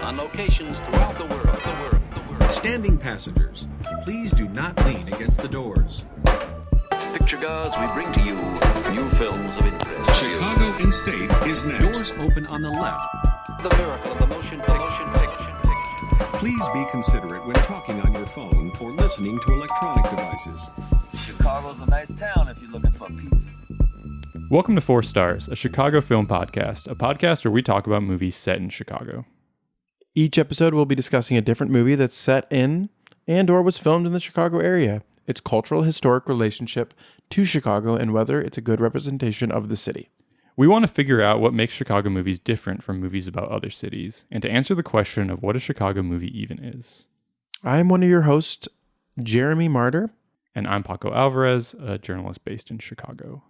on locations throughout the world. Standing passengers, please do not lean against the doors. Picture goers, we bring to you new films of interest. Chicago in State is next. Doors open on the left. The miracle of the motion picture. Please be considerate when talking on your phone or listening to electronic devices. Chicago's a nice town if you're looking for pizza. Welcome to 4 Stars, a Chicago film podcast, a podcast where we talk about movies set in Chicago. Each episode we'll be discussing a different movie that's set in and or was filmed in the Chicago area, its cultural historic relationship to Chicago, and whether it's a good representation of the city. We want to figure out what makes Chicago movies different from movies about other cities, and to answer the question of what a Chicago movie even is. I'm one of your hosts, Jeremy Martyr. And I'm Paco Alvarez, a journalist based in Chicago.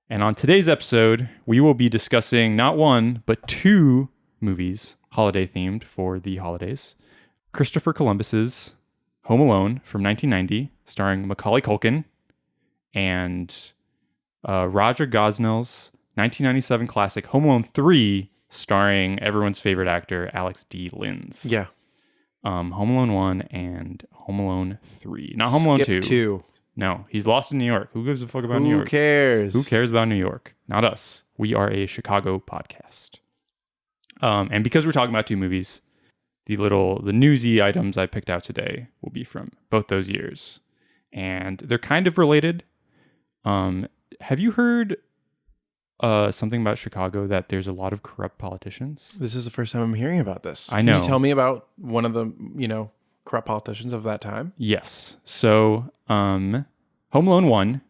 And on today's episode, we will be discussing not one, but 2 movies, holiday themed for the holidays. Christopher Columbus's Home Alone from 1990, starring Macaulay Culkin, and Raja Gosnell's 1997 classic Home Alone 3, starring everyone's favorite actor, Alex D. Linz. Yeah. Home Alone 1 and Home Alone 3. Not Home Alone 2. No, he's lost in New York. Who gives a fuck about New York? Who cares? Who cares about New York? Not us. We are a Chicago podcast. And because we're talking about 2 movies, the newsy items I picked out today will be from both those years. And they're kind of related. Have you heard something about Chicago that there's a lot of corrupt politicians? This is the first time I'm hearing about this. I know. Can you tell me about one of the, corrupt politicians of that time? Yes. So, Home Alone 1,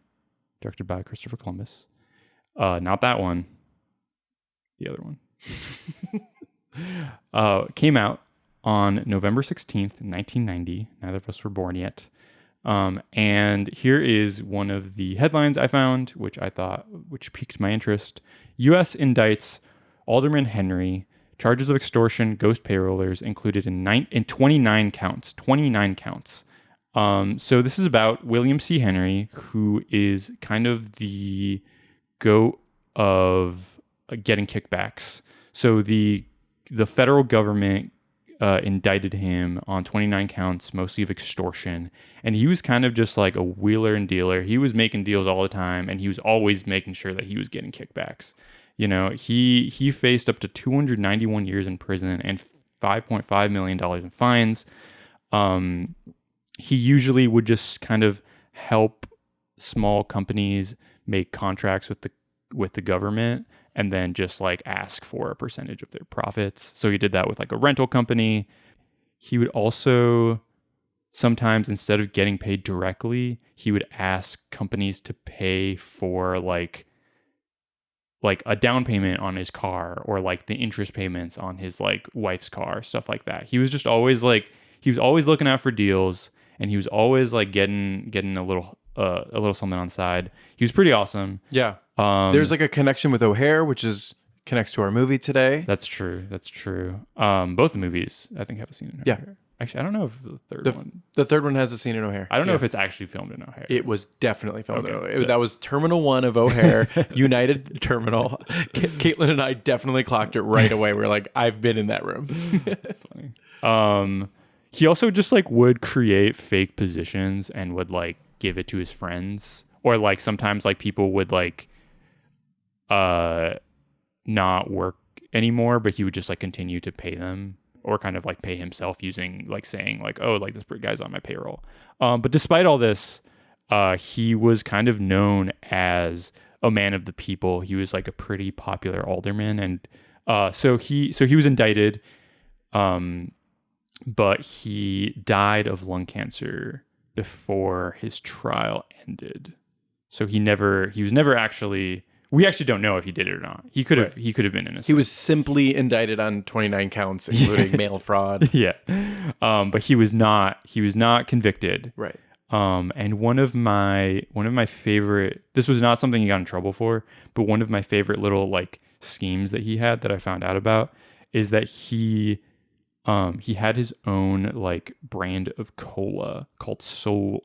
directed by Christopher Columbus. Not that one. The other one. Came out on November 16th, 1990. Neither of us were born yet. And here is one of the headlines I found, which piqued my interest. U.S. indicts Alderman Henry. Charges of extortion, ghost payrollers included in 29 counts. 29 counts. So this is about William C. Henry, who is kind of the goat of getting kickbacks. So the federal government indicted him on 29 counts, mostly of extortion. And he was kind of just like a wheeler and dealer. He was making deals all the time, and he was always making sure that he was getting kickbacks. He faced up to 291 years in prison and $5.5 million in fines. He usually would just kind of help small companies make contracts with the government and then just like ask for a percentage of their profits. So he did that with like a rental company. He would also sometimes, instead of getting paid directly, he would ask companies to pay for like a down payment on his car or like the interest payments on his like wife's car, stuff like that. He was just always he was always looking out for deals, and he was always like getting a little something on the side. He was pretty awesome. Yeah. There's like a connection with O'Hare, which connects to our movie today. That's true. Both the movies I think have a scene in O'Hare. Yeah. Actually, I don't know if the third one. The third one has a scene in O'Hare. I don't know if it's actually filmed in O'Hare. It was definitely filmed in O'Hare. That was Terminal 1 of O'Hare, United Terminal. Caitlin and I definitely clocked it right away. We're like, I've been in that room. That's funny. He also just like would create fake positions and would like give it to his friends, or like sometimes like people would like not work anymore, but he would just like continue to pay them, or kind of like pay himself using like saying like, oh, like this guy's on my payroll. But despite all this, he was kind of known as a man of the people. He was like a pretty popular alderman. And so he was indicted, but he died of lung cancer before his trial ended. So he was never actually... We actually don't know if he did it or not. He could have been innocent. He was simply indicted on 29 counts, including mail fraud. Yeah. But he was not convicted. Right. And one of my favorite, this was not something he got in trouble for, but one of my favorite little like schemes that he had that I found out about is that he He had his own like brand of cola called Soul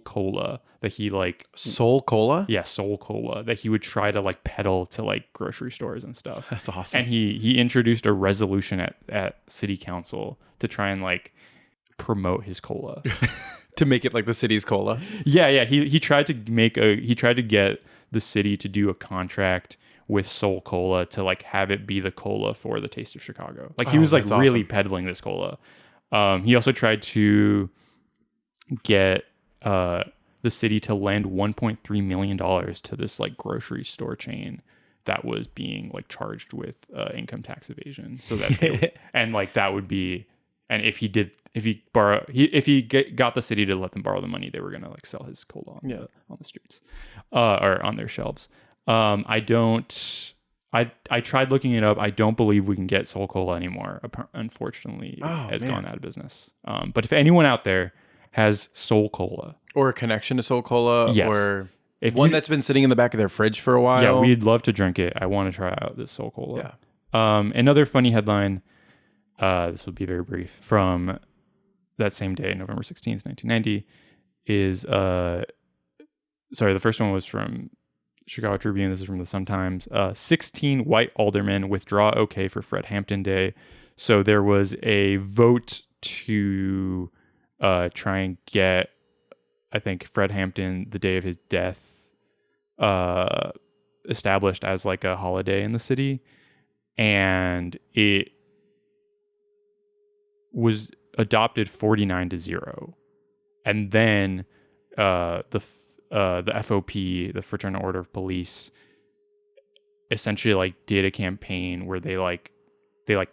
Cola that he like Soul Cola? yeah, Soul Cola that he would try to like peddle to like grocery stores and stuff. That's awesome. And he introduced a resolution at city council to try and like promote his cola. To make it like the city's cola. Yeah. He tried to get the city to do a contract with Soul Cola to like have it be the cola for the Taste of Chicago. Like he was like that's really awesome. peddling this cola. He also tried to get the city to lend $1.3 million to this like grocery store chain that was being like charged with income tax evasion. So that and like that would be, and if he got the city to let them borrow the money, they were gonna like sell his cola on the streets or on their shelves. I tried looking it up. I don't believe we can get Soul Cola anymore. Unfortunately, it has gone out of business. But if anyone out there has Soul Cola Or a connection to Soul Cola. Yes. Or if one you- that's been sitting in the back of their fridge for a while. yeah, we'd love to drink it. I want to try out this Soul Cola. Yeah. Another funny headline, this will be very brief, from that same day, November 16th, 1990, is, sorry, the first one was from Chicago Tribune. This is from the Sun-Times. 16 white aldermen withdraw okay for Fred Hampton Day. So there was a vote to try and get, I think, Fred Hampton, the day of his death, established as like a holiday in the city. And it was adopted 49-0. And then the FOP, the Fraternal Order of Police, essentially like did a campaign where they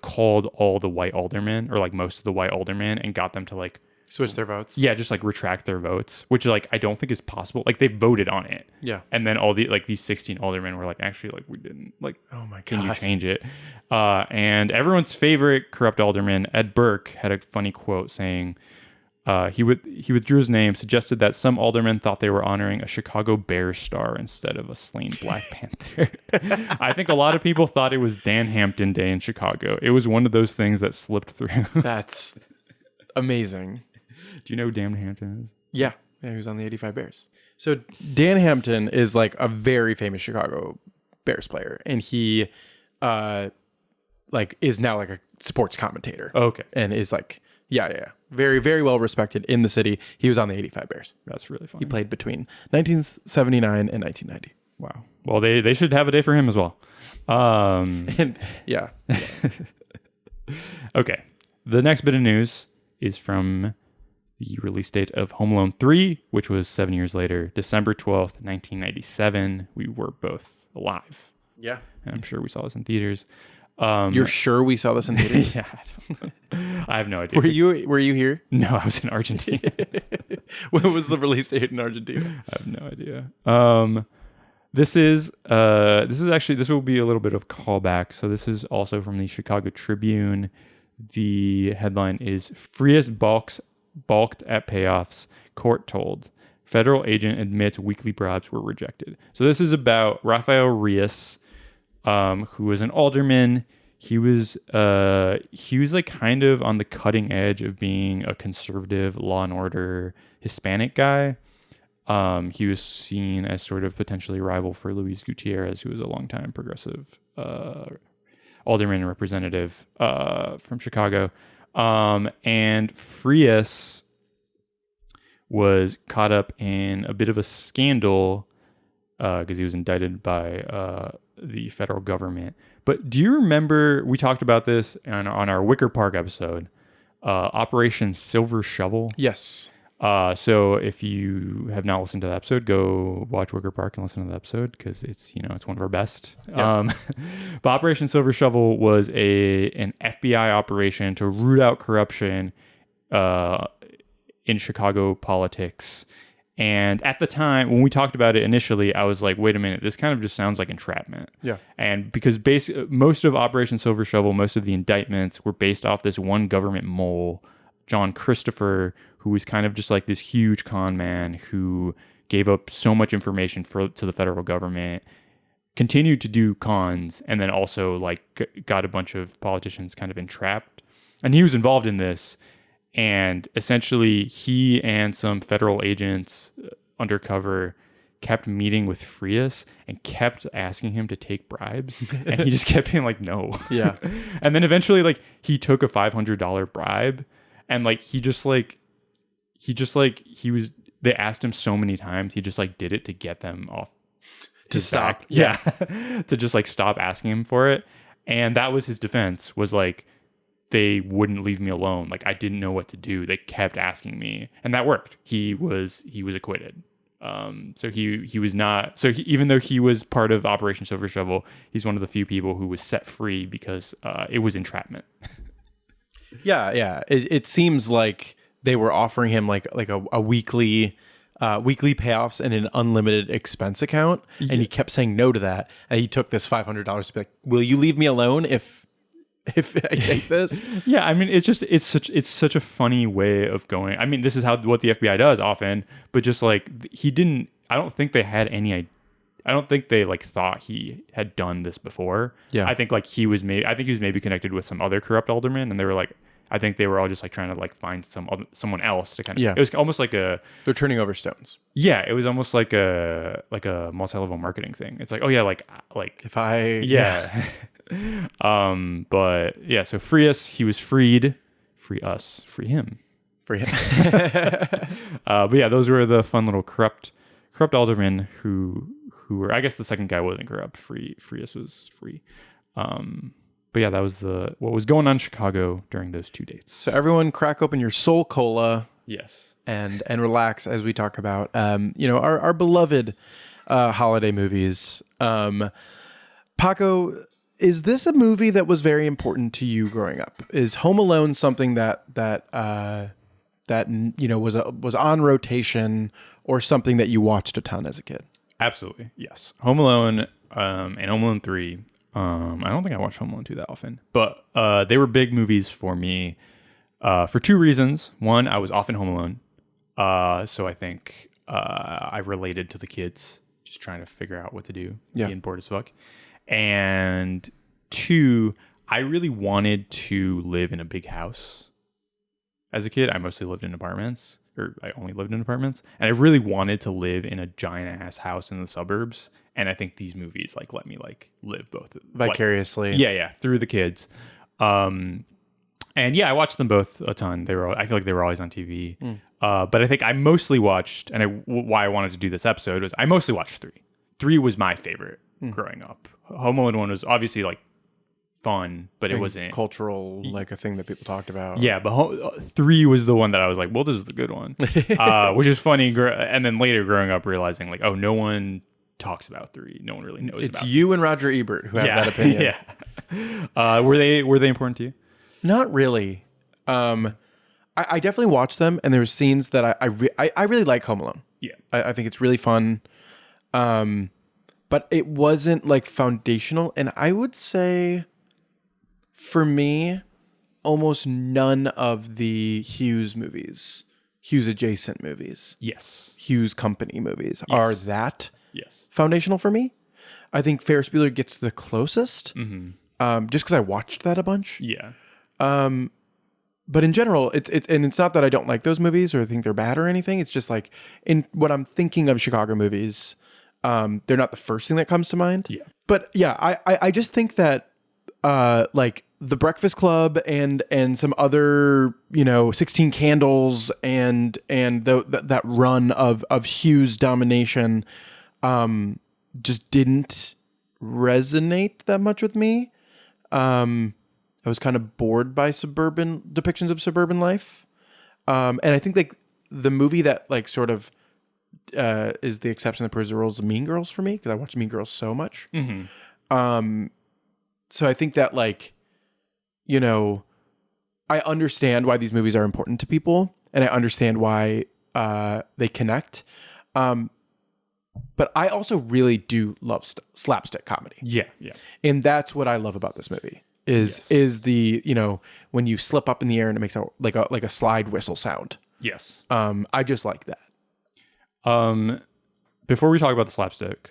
called all the white aldermen, or like most of the white aldermen, and got them to like Switch their votes. yeah, just like retract their votes, which like I don't think is possible. Like they voted on it. Yeah. And then all the like these 16 aldermen were like, actually, like we didn't, like, Oh my god. can you change it? And everyone's favorite corrupt alderman, Ed Burke, had a funny quote saying, he withdrew his name, suggested that some aldermen thought they were honoring a Chicago Bears star instead of a slain Black Panther. I think a lot of people thought it was Dan Hampton Day in Chicago. It was one of those things that slipped through. That's amazing. Do you know who Dan Hampton is? Yeah. Yeah, he was on the 85 Bears. So Dan Hampton is like a very famous Chicago Bears player, and he like is now like a sports commentator. Okay. And is like very, very well respected in the city. He was on the 85 Bears. That's really funny. He played between 1979 and 1990. Wow. Well, they should have a day for him as well. And yeah. Okay. The next bit of news is from the release date of Home Alone 3, which was 7 years later, December 12th, 1997. We were both alive. Yeah. And I'm sure we saw this in theaters. You're sure we saw this in theaters? Yeah. I have no idea. Were you here? No, I was in Argentina. When was the release date in Argentina? I have no idea. This will be a little bit of callback. So this is also from the Chicago Tribune. The headline is Frias balked at payoffs, court told. Federal agent admits weekly bribes were rejected. So this is about Rafael Rios, who was an alderman. He was like kind of on the cutting edge of being a conservative, law and order Hispanic guy. He was seen as sort of potentially rival for Luis Gutierrez, who was a longtime progressive alderman and representative from Chicago. And Frias was caught up in a bit of a scandal because he was indicted by the federal government. But do you remember, we talked about this on our Wicker Park episode, Operation Silver Shovel? Yes. So if you have not listened to that episode, go watch Wicker Park and listen to the episode because it's one of our best. Yeah. But Operation Silver Shovel was an FBI operation to root out corruption in Chicago politics. And at the time, when we talked about it initially, I was like, wait a minute, this kind of just sounds like entrapment. Yeah. And because most of Operation Silver Shovel, most of the indictments were based off this one government mole, John Christopher, who was kind of just like this huge con man who gave up so much information to the federal government, continued to do cons, and then also like got a bunch of politicians kind of entrapped. and he was involved in this. And essentially, he and some federal agents undercover kept meeting with Frias and kept asking him to take bribes, and he just kept being like, no. Yeah. And then eventually, like, he took a $500 bribe, and like they asked him so many times, he just like did it to get them off To stop. back. Yeah. To just like stop asking him for it. And that was his defense, was like, they wouldn't leave me alone. Like, I didn't know what to do. They kept asking me, and that worked. He was acquitted. So he was not. So even though he was part of Operation Silver Shovel, he's one of the few people who was set free because it was entrapment. Yeah. It seems like they were offering him like a weekly payoffs and an unlimited expense account, and he kept saying no to that. And he took this $500 to be like, "Will you leave me alone if I take this?" Yeah, I mean, it's such a funny way of going. I mean, this is what the FBI does often, but just like I don't think they had any. I don't think they like thought he had done this before. Yeah, I think like he was maybe connected with some other corrupt aldermen, and they were like, I think they were all just like trying to like find someone else to kind of. Yeah. It was almost like they're turning over stones. Yeah, it was almost like a multi-level marketing thing. It's like, oh yeah, like if I yeah. But yeah, so free us. He was freed. Free us. Free him. For him. But yeah, those were the fun little corrupt aldermen who were. I guess the second guy wasn't corrupt. Free us was free. But yeah, that was what was going on in Chicago during those 2 dates. So everyone, crack open your soul cola. Yes. And relax as we talk about our beloved holiday movies. Paco, is this a movie that was very important to you growing up? Is Home Alone something that was on rotation, or something that you watched a ton as a kid? Absolutely, yes. Home Alone and Home Alone 3. I don't think I watched Home Alone 2 that often, but they were big movies for me for two reasons. One, I was often home alone, so I think I related to the kids just trying to figure out what to do, being bored as fuck. And two, I really wanted to live in a big house. As a kid, I mostly lived in apartments, or I only lived in apartments, and I really wanted to live in a giant ass house in the suburbs. And I think these movies like let me like live both vicariously. Yeah, through the kids. And yeah, I watched them both a ton. I feel like they were always on TV. But I think I mostly watched, and why I wanted to do this episode was I mostly watched 3. 3 was my favorite growing up. Home Alone 1 was obviously like fun, but it wasn't cultural, like a thing that people talked about. Yeah, but 3 was the one that I was like, well, this is the good one, which is funny. And then later growing up, realizing like, oh, no one talks about 3. No one really knows it's about it. You and Roger Ebert who have that opinion. Yeah. Were they important to you? Not really. I definitely watched them, and there were scenes that I really like Home Alone. Yeah. I think it's really fun. But it wasn't like foundational, and I would say for me, almost none of the Hughes movies, Hughes adjacent movies, Hughes company movies are that foundational for me. I think Ferris Bueller gets the closest, just because I watched that a bunch. Yeah. But in general, it's not that I don't like those movies or think they're bad or anything. It's just like in what I'm thinking of Chicago movies, they're not the first thing that comes to mind. Yeah. But yeah, I just think that like The Breakfast Club and some other 16 Candles and that run of Hughes domination just didn't resonate that much with me. I was kind of bored by suburban depictions of suburban life. And I think like the movie that like sort of is the exception that proves the rules of Mean Girls for me, because I watch Mean Girls so much. So I think that like, I understand why these movies are important to people, and I understand why they connect. But I also really do love slapstick comedy. Yeah. And that's what I love about this movie. Is the when you slip up in the air and it makes like a slide whistle sound. Yes. I just like that. Before we talk about the slapstick,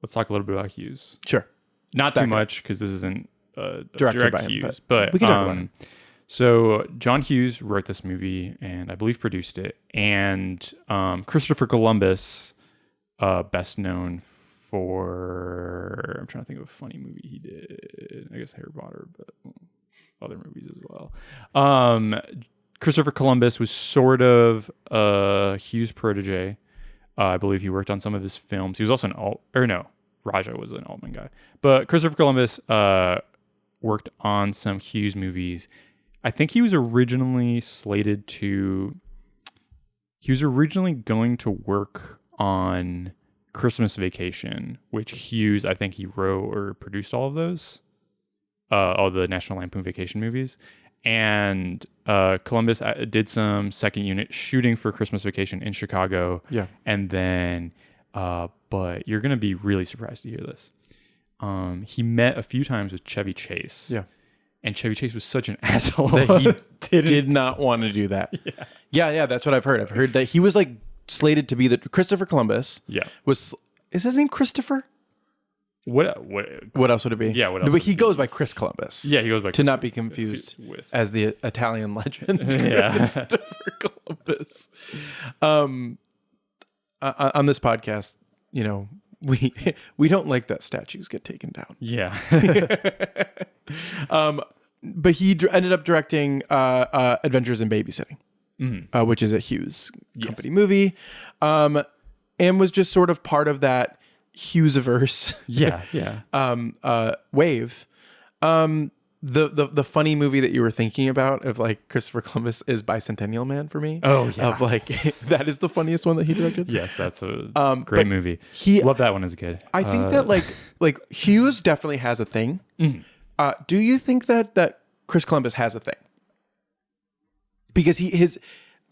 let's talk a little bit about Hughes. Sure. Not too much because this isn't direct by him, Hughes, but we can talk about him. So John Hughes wrote this movie and I believe produced it. And Christopher Columbus, best known for, I'm trying to think of a funny movie he did. I guess Harry Potter, but other movies as well. Christopher Columbus was sort of a Hughes protege. I believe he worked on some of his films. He was also Raja was an Altman guy. But Christopher Columbus worked on some Hughes movies. I think he was originally going to work on Christmas Vacation, which Hughes, I think he wrote or produced all of those, all the National Lampoon Vacation movies. And Columbus did some second unit shooting for Christmas Vacation in Chicago. Yeah. And then, but you're going to be really surprised to hear this. He met a few times with Chevy Chase. Yeah. And Chevy Chase was such an asshole that he did not want to do that. Yeah, that's what I've heard. I've heard that he was like slated to be Christopher Columbus. Yeah. Is his name Christopher? What else would it be? Yeah, what else? But he goes by Chris Columbus. Yeah, he goes by to not be confused with as the Italian legend Christopher Columbus. On this podcast, we don't like that statues get taken down. Yeah. But he ended up directing Adventures in Babysitting, which is a Hughes company movie, and was just sort of part of that Hughes-averse wave. The funny movie that you were thinking about of like Christopher Columbus is Bicentennial Man for me. Oh yeah. Of like that is the funniest one that he directed. Yes, that's a great movie. Loved that one as a kid. I think that like Hughes definitely has a thing. Do you think that Chris Columbus has a thing? Because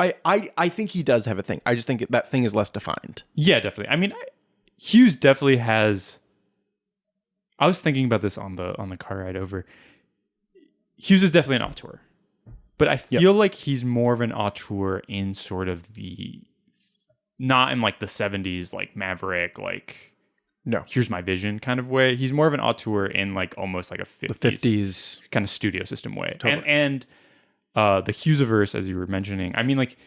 I think he does have a thing. I just think that thing is less defined. Yeah, definitely. I mean, Hughes definitely has. I was thinking about this on the car ride over. Hughes is definitely an auteur, but I feel like he's more of an auteur in sort of not in like the 70s, like Maverick, like here's my vision kind of way. He's more of an auteur in like almost like a 50s kind of studio system way. Totally. And the Hughes-averse, as you were mentioning, I mean, like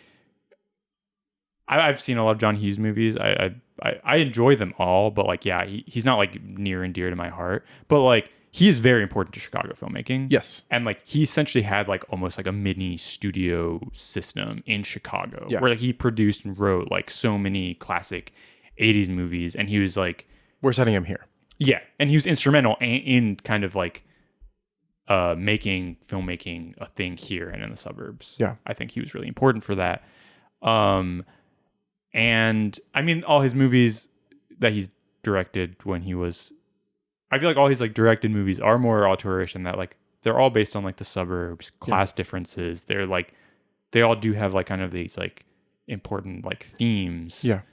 I've seen a lot of John Hughes movies. I enjoy them all, but like, yeah, he's not like near and dear to my heart, but like he is very important to Chicago filmmaking. Yes. And like he essentially had like almost like a mini studio system in Chicago where like, he produced and wrote like so many classic 80s movies. And he was like, we're setting him here. Yeah. And he was instrumental in kind of like making filmmaking a thing here and in the suburbs. Yeah. I think he was really important for that. And I mean, all his movies that he's directed when he was, I feel like all his like directed movies are more auteurish in that like they're all based on like the suburbs, class differences. They're like, they all do have like kind of these like important like themes. Yeah.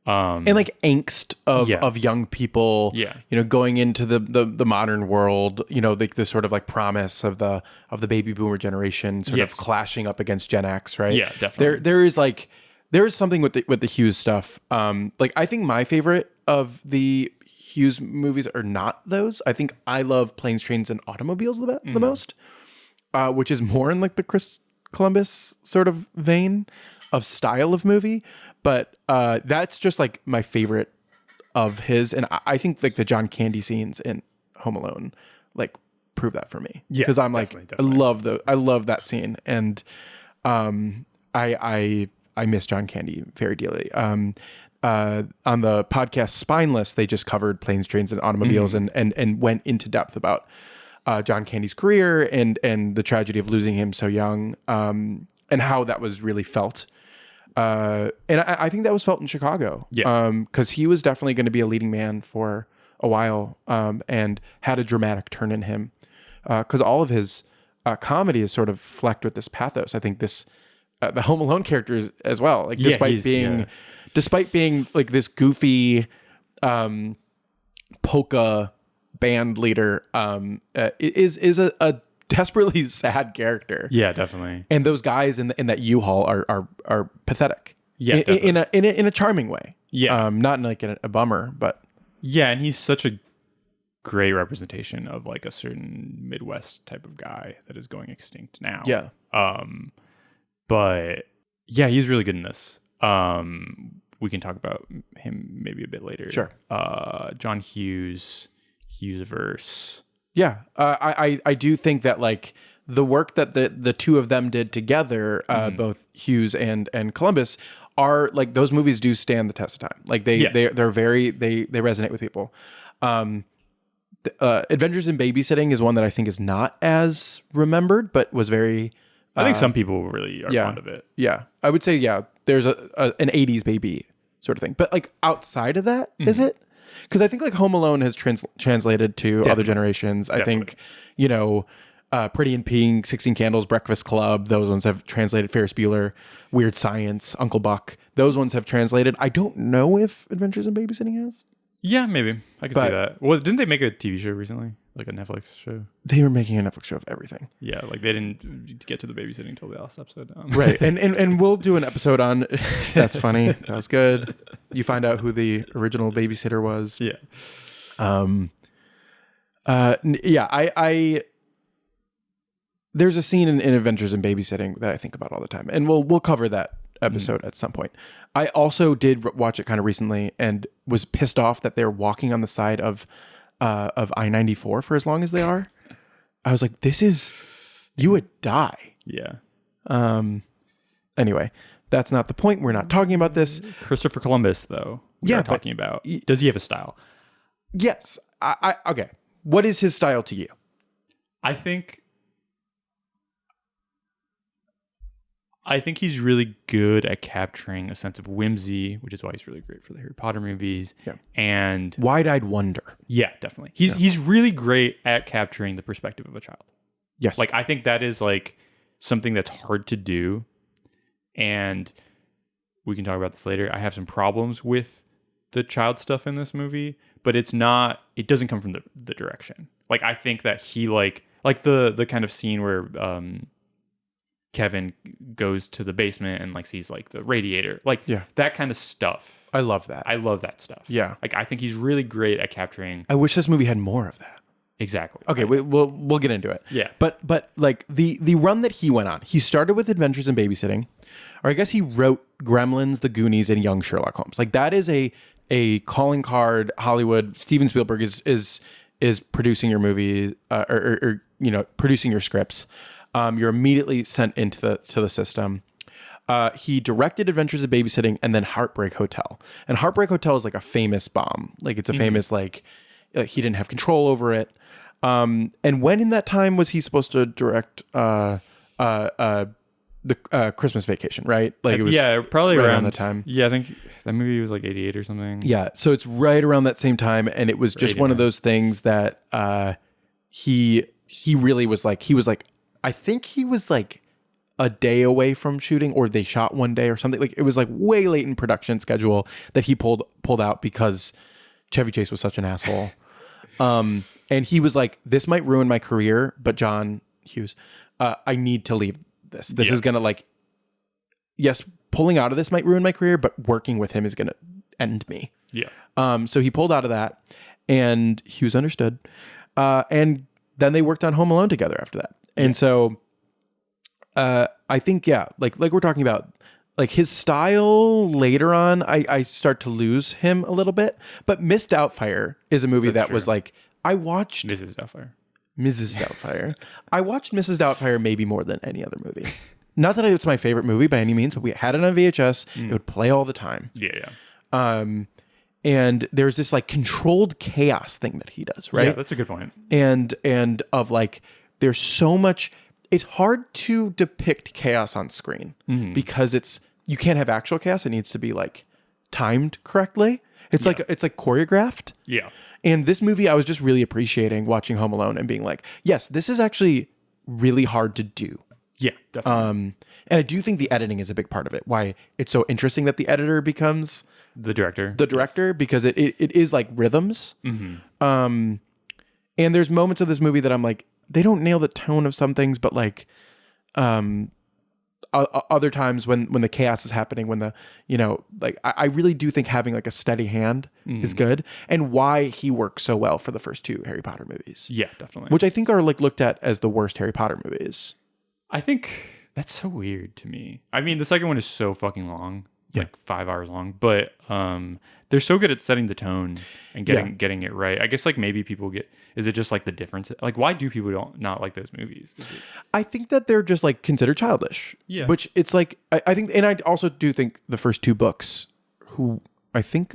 And like angst of young people, going into the modern world, the sort of like promise of the baby boomer generation sort of clashing up against Gen X, right? Yeah, definitely. There is something with the Hughes stuff. Like I think my favorite of the Hughes movies are not those. I think I love Planes, Trains, and Automobiles the most, which is more in like the Chris Columbus sort of vein of style of movie. But that's just like my favorite of his. And I think like the John Candy scenes in Home Alone like prove that for me. Yeah, because I'm definitely. I love that scene. And I miss John Candy very dearly. On the podcast Spineless, they just covered Planes, Trains, and Automobiles and went into depth about John Candy's career and the tragedy of losing him so young, and how that was really felt. And I think that was felt in Chicago. Yeah. Because he was definitely going to be a leading man for a while, and had a dramatic turn in him. Because all of his comedy is sort of flecked with this pathos. I think this the Home Alone characters as well. Like despite being like this goofy polka band leader, is a desperately sad character. Yeah, definitely. And those guys in that U-Haul are pathetic. Yeah, in a charming way. Yeah, not in like a bummer, but yeah. And he's such a great representation of like a certain Midwest type of guy that is going extinct now. Yeah. But yeah, he's really good in this. We can talk about him maybe a bit later. Sure. John Hughes-verse. Yeah. I do think that like the work that the two of them did together, both Hughes and Columbus, are like those movies do stand the test of time. Like they resonate with people. Adventures in Babysitting is one that I think is not as remembered, but was very. I think some people really are fond of it. Yeah, I would say there's an 80s baby sort of thing, but like outside of that, is it? Because I think like Home Alone has translated to other generations. I think Pretty in Pink, 16 Candles, Breakfast Club, those ones have translated. Ferris Bueller, Weird Science, Uncle Buck, those ones have translated. I don't know if Adventures in Babysitting has. Yeah, maybe. I can see that. Well, didn't they make a TV show recently? Like a Netflix show? They were making a Netflix show of everything. Yeah, like they didn't get to the babysitting until the last episode. Right. And we'll do an episode on that's funny. That was good. You find out who the original babysitter was. Yeah. I there's a scene in Adventures in Babysitting that I think about all the time. And we'll cover that episode at some point. I also did watch it kind of recently and was pissed off that they're walking on the side of I-94 for as long as they are. I was like, you would die. Yeah. Anyway, that's not the point. We're not talking about this. Christopher Columbus, though. We are talking about. Does he have a style? Yes. Okay. What is his style to you? I think he's really good at capturing a sense of whimsy, which is why he's really great for the Harry Potter movies. Yeah. And wide-eyed wonder. Yeah, definitely. He's really great at capturing the perspective of a child. Yes. Like I think that is like something that's hard to do. And we can talk about this later. I have some problems with the child stuff in this movie, but it doesn't come from the direction. Like I think that he like the kind of scene where Kevin goes to the basement and like sees like the radiator, that kind of stuff. I love that. I love that stuff. Yeah. Like I think he's really great at capturing. I wish this movie had more of that. Exactly. Okay, we'll get into it. Yeah. But like the run that he went on, he started with Adventures in Babysitting, or I guess he wrote Gremlins, The Goonies, and Young Sherlock Holmes. Like that is a calling card. Hollywood. Steven Spielberg is producing your movies or producing your scripts. You're immediately sent into the system. He directed Adventures of Babysitting and then Heartbreak Hotel. And Heartbreak Hotel is like a famous bomb. Like it's a famous he didn't have control over it. And when in that time was he supposed to direct the Christmas Vacation? Right? Like it was probably right around the time. Yeah, I think that movie was like 88 or something. Yeah, so it's right around that same time, and it was just one of those things that he really was like. He was like. I think he was like a day away from shooting, or they shot one day or something. Like it was like way late in production schedule that he pulled out because Chevy Chase was such an asshole. And he was like, this might ruin my career, but John Hughes, I need to leave this. This is going to like, yes, pulling out of this might ruin my career, but working with him is going to end me. Yeah. So he pulled out of that and Hughes understood. And then they worked on Home Alone together after that. And so I think, like we're talking about, like his style later on, I start to lose him a little bit. But Miss Doubtfire is a movie that was like, I watched... Mrs. Doubtfire. I watched Mrs. Doubtfire maybe more than any other movie. Not that it's my favorite movie by any means, but we had it on VHS. It would play all the time. Yeah. And there's this like controlled chaos thing that he does, right? Yeah, that's a good point. And of like... There's so much. It's hard to depict chaos on screen because you can't have actual chaos. It needs to be like timed correctly. It's like choreographed. Yeah. And this movie, I was just really appreciating watching Home Alone and being like, yes, this is actually really hard to do. Yeah, definitely. And I do think the editing is a big part of it. Why it's so interesting that the editor becomes the director. Because it is like rhythms. And there's moments of this movie that I'm like, they don't nail the tone of some things, but like, I other times when the chaos is happening, when like I really do think having like a steady hand is good, and why he works so well for the first two Harry Potter movies. Yeah, definitely. Which I think are like looked at as the worst Harry Potter movies. I think that's so weird to me. I mean, the second one is so fucking long. It's like 5 hours long, but they're so good at setting the tone and getting it right. I guess like maybe people is it just like the difference? Like, why do people not like those movies? I think that they're just like considered childish. Yeah. Which it's like, I think, and I also do think the first two books, who I think,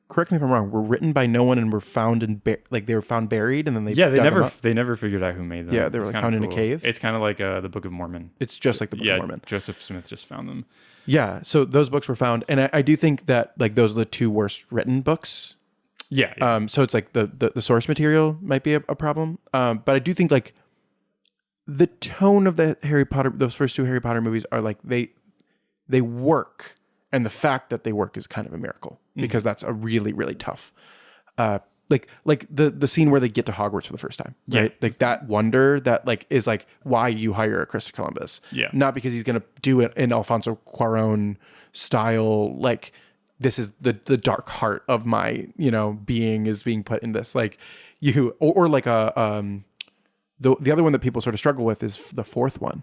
correct me if I'm wrong, were written by no one and were found they were found buried, and then they never figured out who made them. Yeah, they were like found in a cave. It's kind of like the Book of Mormon. It's just like the Book of Mormon. Joseph Smith just found them. Yeah, so those books were found, and I do think that like those are the two worst written books. Yeah. So it's like the source material might be a problem. But I do think like the tone of the Harry Potter, those first two Harry Potter movies are like they work, and the fact that they work is kind of a miracle, because that's a really, really tough. Like the scene where they get to Hogwarts for the first time, right? Yeah. Like that wonder that like is like why you hire a Christopher Columbus. Yeah. Not because he's gonna do it in Alfonso Cuarón style, like this is the dark heart of my, being is being put in this. Like or like the other one that people sort of struggle with is the fourth one.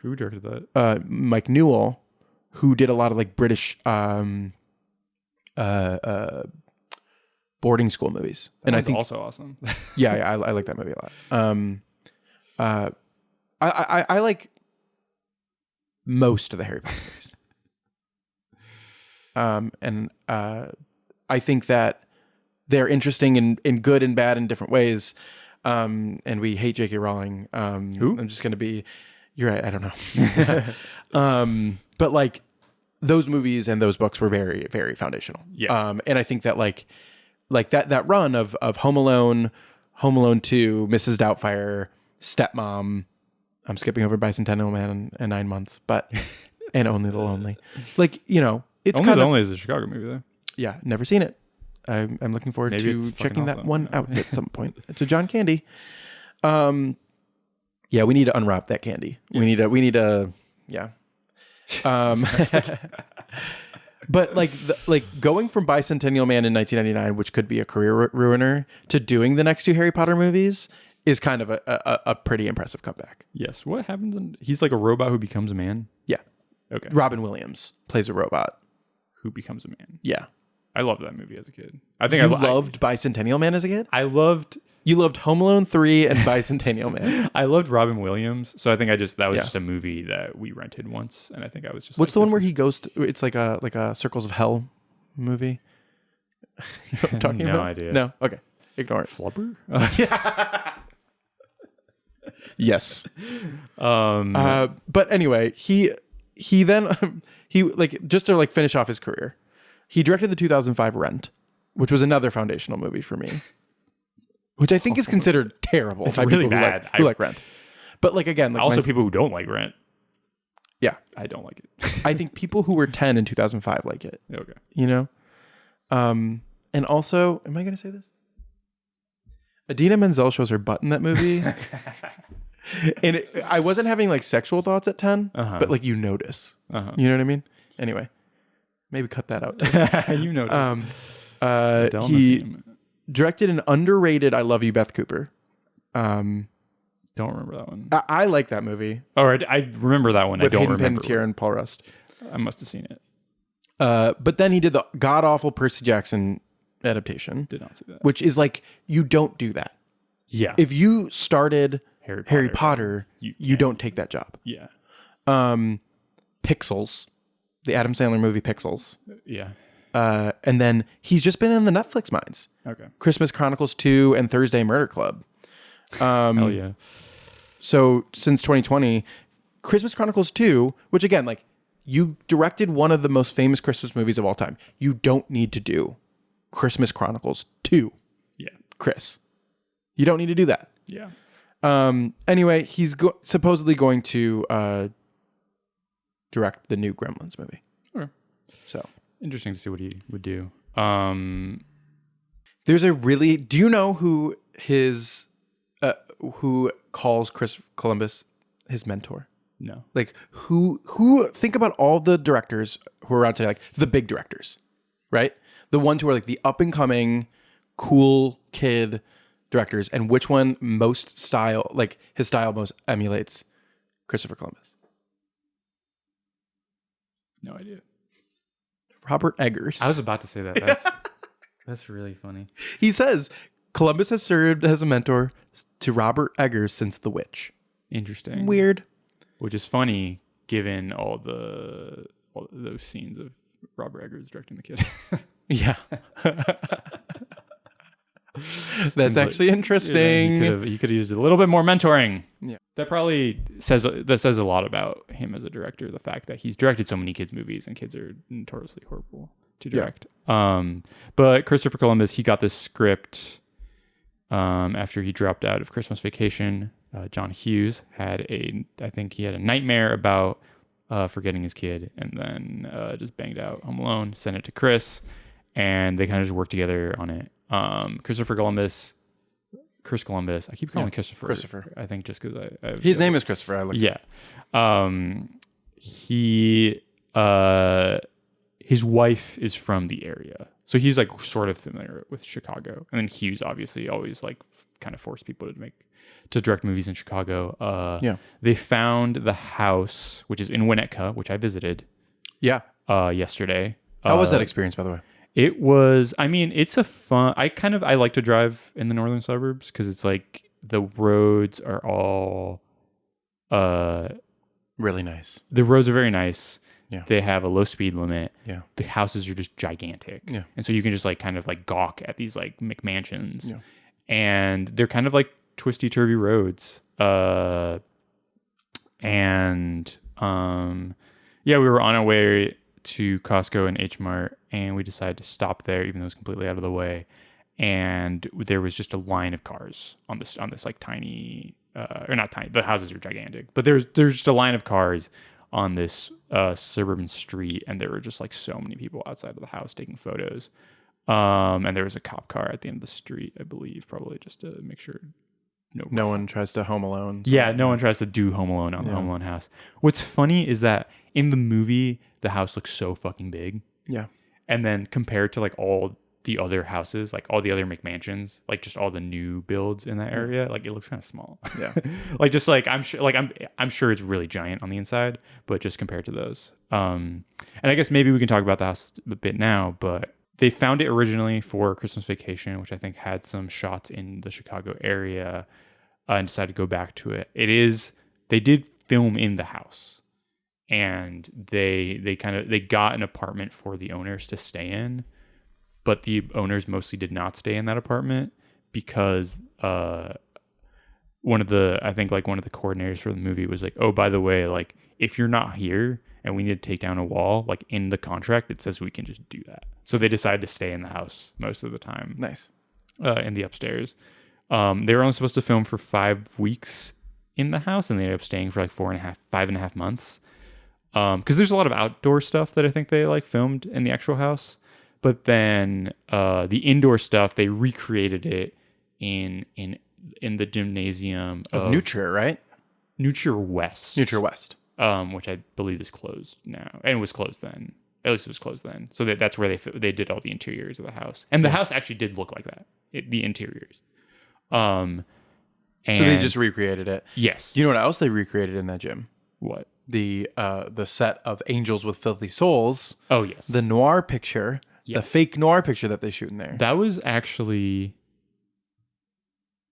Who directed that? Mike Newell, who did a lot of like British boarding school movies. And I think also awesome. yeah, I like that movie a lot. I like most of the Harry Potter movies. And I think that they're interesting in good and bad in different ways. And we hate J.K. Rowling. Who? I'm just going to be, you're right, I don't know. But like those movies and those books were very, very foundational. Yeah. And I think that like that run of Home Alone, Home Alone 2, Mrs. Doubtfire, Stepmom, I'm skipping over Bicentennial Man and 9 Months, but, and Only the Lonely. Like, it's Only the Lonely is a Chicago movie though. Yeah, never seen it. I'm looking forward Maybe to it's checking that fucking one awesome. out at some point. It's a John Candy. Yeah, we need to unwrap that candy. Yes. We need to, yeah. But like going from Bicentennial Man in 1999, which could be a career ruiner, to doing the next two Harry Potter movies is kind of a pretty impressive comeback. Yes. What happens? He's like a robot who becomes a man. Yeah. Okay. Robin Williams plays a robot. Who becomes a man. Yeah. I loved that movie as a kid. I think I loved Bicentennial Man as a kid? You loved Home Alone 3 and Bicentennial Man. I loved Robin Williams, so I think that was just a movie that we rented once, and I think I was just. What's the one where he goes to? It's like a Circles of Hell movie. You know what I'm talking about? No idea. No. Okay. Ignore it. Flubber? Yes. But anyway, he then he like just to like finish off his career, he directed the 2005 Rent, which was another foundational movie for me. Which I think is considered terrible by really people bad. who like Rent. But like again, like also people who don't like Rent. Yeah. I don't like it. I think people who were 10 in 2005 like it. Okay. And also, am I going to say this? Idina Menzel shows her butt in that movie. And I wasn't having like sexual thoughts at 10, but like you notice. You know what I mean? Anyway, maybe cut that out. You notice. He directed an underrated I Love You, Beth Cooper. Don't remember that one. I like that movie. All right, I remember that one. With I don't Hayden remember. Panettiere and Paul Rust. I must have seen it. But then he did the god-awful Percy Jackson adaptation. Did not see that. Which is like, you don't do that. Yeah. If you started Harry Potter, you you don't take that job. Yeah. Pixels, the Adam Sandler movie Pixels. Yeah. And then he's just been in the Netflix mines. Okay. Christmas Chronicles 2 and Thursday Murder Club. Hell yeah. So since 2020, Christmas Chronicles 2, which again, like you directed one of the most famous Christmas movies of all time. You don't need to do Christmas Chronicles 2. Yeah. Chris. You don't need to do that. Yeah. Anyway, he's supposedly going to direct the new Gremlins movie. Okay. So interesting to see what he would do. There's do you know who calls Chris Columbus his mentor? No. Like who think about all the directors who are around today, like the big directors, right? The ones who are like the up and coming, cool kid directors, and which one most style, like his style most emulates Christopher Columbus. No idea. Robert Eggers. I was about to say that. That's really funny. He says Columbus has served as a mentor to Robert Eggers since The Witch. Interesting. Weird. Which is funny given all those scenes of Robert Eggers directing the kid. Yeah. That's actually interesting. He could have used a little bit more mentoring. Yeah. That probably says a lot about him as a director, the fact that he's directed so many kids movies and kids are notoriously horrible to direct. But Christopher Columbus, he got this script after he dropped out of Christmas Vacation. John Hughes had a nightmare about forgetting his kid, and then just banged out Home Alone, sent it to Chris, and they kind of just worked together on it. Chris Columbus. I keep calling him Christopher. I think just because his name is Christopher. His wife is from the area, so he's like sort of familiar with Chicago. And then Hughes obviously always like kind of forced people to direct movies in Chicago. They found the house, which is in Winnetka, which I visited. Yeah. Yesterday. How was that experience, by the way? It was, I mean, it's a fun, I like to drive in the northern suburbs because it's like the roads are all really nice. The roads are very nice. Yeah. They have a low speed limit. Yeah. The houses are just gigantic. Yeah. And so you can just like kind of like gawk at these like McMansions. Yeah. And they're kind of like twisty turvy roads. We were on our way to Costco and H Mart, and we decided to stop there, even though it was completely out of the way. And there was just a line of cars on this like tiny, or not tiny. The houses are gigantic, but there's just a line of cars on this suburban street, and there were just like so many people outside of the house taking photos. And there was a cop car at the end of the street, I believe, probably just to make sure no one tries to Home Alone. Yeah, no one tries to do Home Alone on the Home Alone house. What's funny is that in the movie, the house looks so fucking big. Yeah. And then compared to like all the other houses, like all the other McMansions, like just all the new builds in that area, like it looks kind of small. Yeah. Like just like I'm sure it's really giant on the inside, but just compared to those. And I guess maybe we can talk about the house a bit now, but they found it originally for Christmas Vacation, which I think had some shots in the Chicago area, and decided to go back to it. They did film in the house, and they got an apartment for the owners to stay in, but the owners mostly did not stay in that apartment because one of the coordinators for the movie was like, oh, by the way, like if you're not here and we need to take down a wall, like in the contract, it says we can just do that. So they decided to stay in the house most of the time. Nice. In the upstairs. They were only supposed to film for 5 weeks in the house, and they ended up staying for like 5.5 months. Because there's a lot of outdoor stuff that I think they like filmed in the actual house. But then the indoor stuff, they recreated it in the gymnasium of Nuture, right? Nuture West. Nuture West. Which I believe is closed now, and it was closed then. At least it was closed then. So that's where they did all the interiors of the house, and the house actually did look like that. The interiors. And so they just recreated it. Yes. Do you know what else they recreated in that gym? What? The set of Angels with Filthy Souls. Oh yes. The noir picture. Yes. The fake noir picture that they shoot in there. That was actually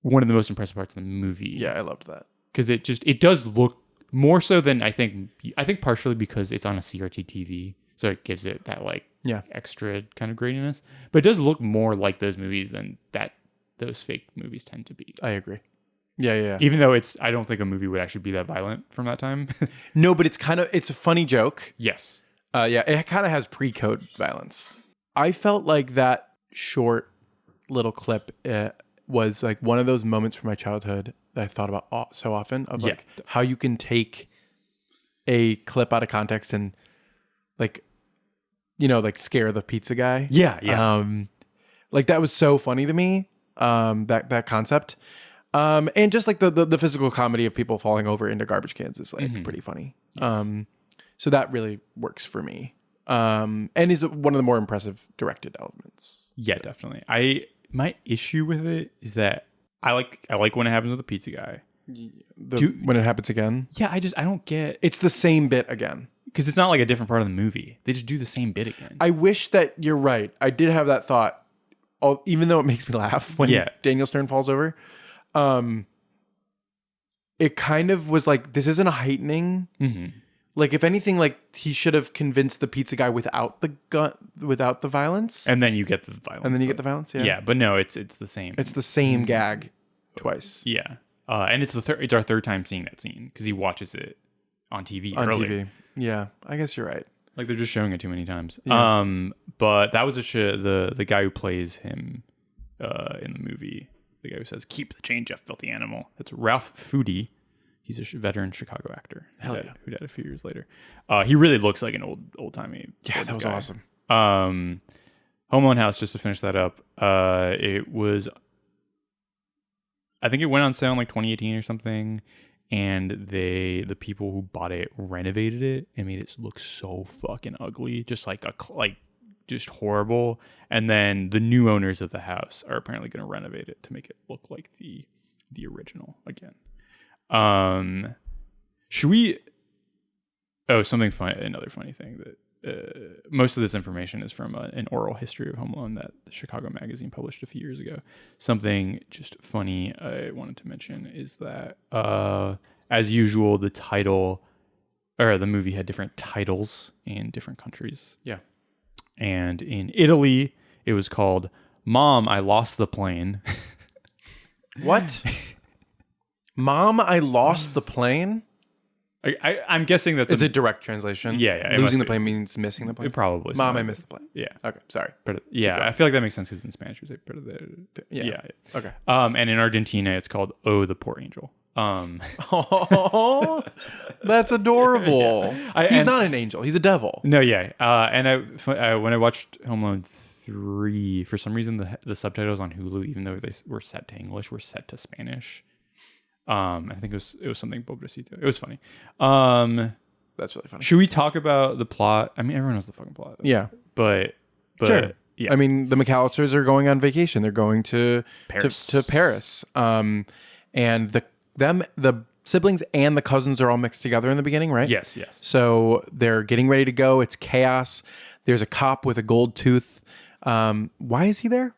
one of the most impressive parts of the movie. Yeah, I loved that. Because it does look more so than I think partially because it's on a CRT TV, so it gives it that like extra kind of graininess. But it does look more like those movies than those fake movies tend to be. I agree. Yeah. Even though I don't think a movie would actually be that violent from that time. No, but it's a funny joke. Yes. It kind of has pre-code violence. I felt like that short little clip was like one of those moments from my childhood that I thought about so often of like how you can take a clip out of context and like, like scare the pizza guy. Yeah. Like that was so funny to me. That concept. And just like the physical comedy of people falling over into garbage cans is like pretty funny. Yes. So that really works for me. And is one of the more impressive directed elements. Yeah, definitely. My issue with it is that I like when it happens with the pizza guy. When it happens again. Yeah, I don't get It's the same bit again. because it's not like a different part of the movie. They just do the same bit again. I wish that you're right. I did have that thought, even though it makes me laugh when Daniel Stern falls over. It kind of was like, this isn't a heightening. Mm-hmm. Like, if anything, like he should have convinced the pizza guy without the without the violence, And then you get the violence. and then you get the violence. Yeah, but no, it's the same. It's the same gag twice Yeah. And it's it's our third time seeing that scene because he watches it on TV on earlier. TV. Yeah, I guess you're right. Like they're just showing it too many times. Yeah. But that was the guy who plays him in the movie. The guy who says, "Keep the change, you filthy animal." That's Ralph Foodie. He's a veteran Chicago actor. Hell yeah. Who died a few years later. He really looks like an old timey. Yeah, that was awesome. Home Alone House. Just to finish that up, it was. I think it went on sale in like 2018 or something, and the people who bought it renovated it and made it look so fucking ugly, just just horrible. And then the new owners of the house are apparently going to renovate it to make it look like the original again. Should we? Oh, something funny. Another funny thing that most of this information is from an oral history of Home Alone that the Chicago Magazine published a few years ago. Something just funny I wanted to mention is that, as usual, the title or the movie had different titles in different countries. Yeah. And in Italy, it was called "Mom, I Lost the Plane." What? Mom, I lost the plane? I'm guessing that's It's a direct translation. Yeah, it Losing must the plane means missing the plane. It probably. Mom, I something missed the plane. Yeah. Okay, sorry. But I feel like that makes sense because in Spanish we say "perdere." Yeah. Okay. And in Argentina it's called "Oh, the Poor Angel." Oh, that's adorable. He's not an angel. He's a devil. No, yeah. And I when I watched Home Alone 3, for some reason the subtitles on Hulu, even though they were set to English, were set to Spanish. I think it was something Pobrecito. It was funny. That's really funny. Should we talk about the plot? I mean, everyone knows the fucking plot. Yeah. But Sure. yeah. I mean, the McAllisters are going on vacation. They're going to Paris. to Paris. And the siblings and the cousins are all mixed together in the beginning, right? Yes. So they're getting ready to go. It's chaos. There's a cop with a gold tooth. Why is he there?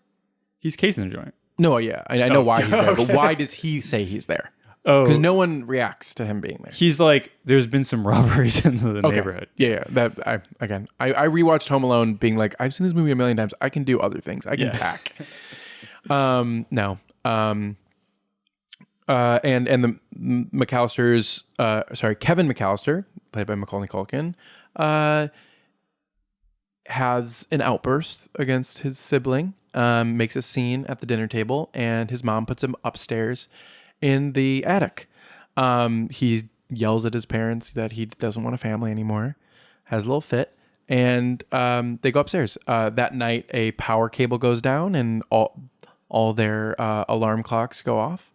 He's casing the joint. No, yeah, I know why he's there, Okay. but why does he say he's there? Oh, Because no one reacts to him being there. he's like, there's been some robberies in the neighborhood. Yeah. I rewatched Home Alone, being like, I've seen this movie a million times. I can do other things. I can pack. No. And the McAllisters, Kevin McAllister, played by Macaulay Culkin, has an outburst against his sibling, makes a scene at the dinner table, and his mom puts him upstairs in the attic. He yells at his parents that he doesn't want a family anymore, has a little fit, and they go upstairs. That night, a power cable goes down, and all their alarm clocks go off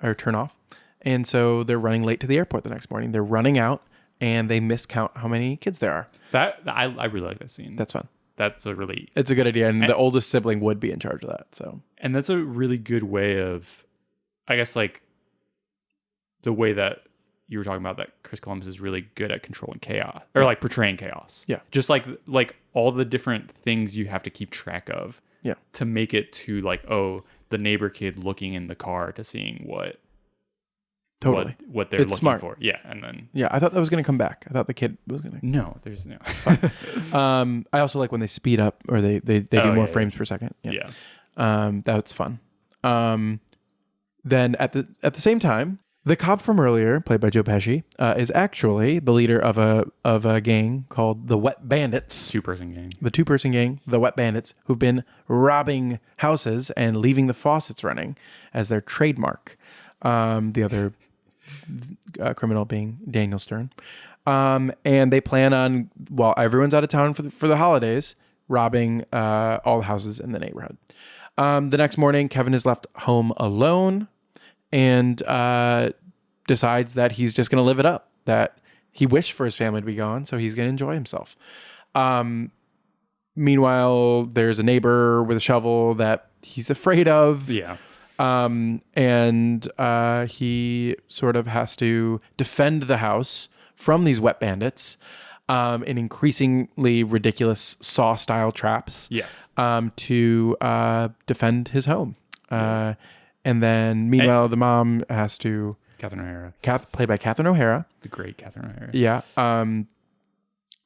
or turn off, and so they're running late to the airport the next morning. They're running out, and they miscount how many kids there are. I really like that scene. That's fun. It's a good idea, and the oldest sibling would be in charge of that. So, and that's a really good way of, I guess, like the way that you were talking about that Chris Columbus is really good at controlling chaos or like portraying chaos. Yeah. Just like all the different things you have to keep track of. Yeah. To make it to like, oh, the neighbor kid looking in the car to seeing what they're looking smart. for. Yeah. And then. Yeah. I thought that was going to come back. I thought the kid was going to. No, there's no. I also like when they speed up or they do more frames per second. Yeah. That's fun. Then at the same time, the cop from earlier, played by Joe Pesci, is actually the leader of a gang called the Wet Bandits. Two-person gang. The two-person gang, the Wet Bandits, who've been robbing houses and leaving the faucets running as their trademark. The other criminal being Daniel Stern. And they plan on, while everyone's out of town for the holidays, robbing all the houses in the neighborhood. The next morning, Kevin is left home alone, and decides that he's just going to live it up, that he wished for his family to be gone, so he's going to enjoy himself. Meanwhile, there's a neighbor with a shovel that he's afraid of. Yeah. And he sort of has to defend the house from these wet bandits in increasingly ridiculous Saw-style traps. Yes. To defend his home. And then, meanwhile, the mom has to... Catherine O'Hara. Played by Catherine O'Hara. The great Catherine O'Hara. Yeah.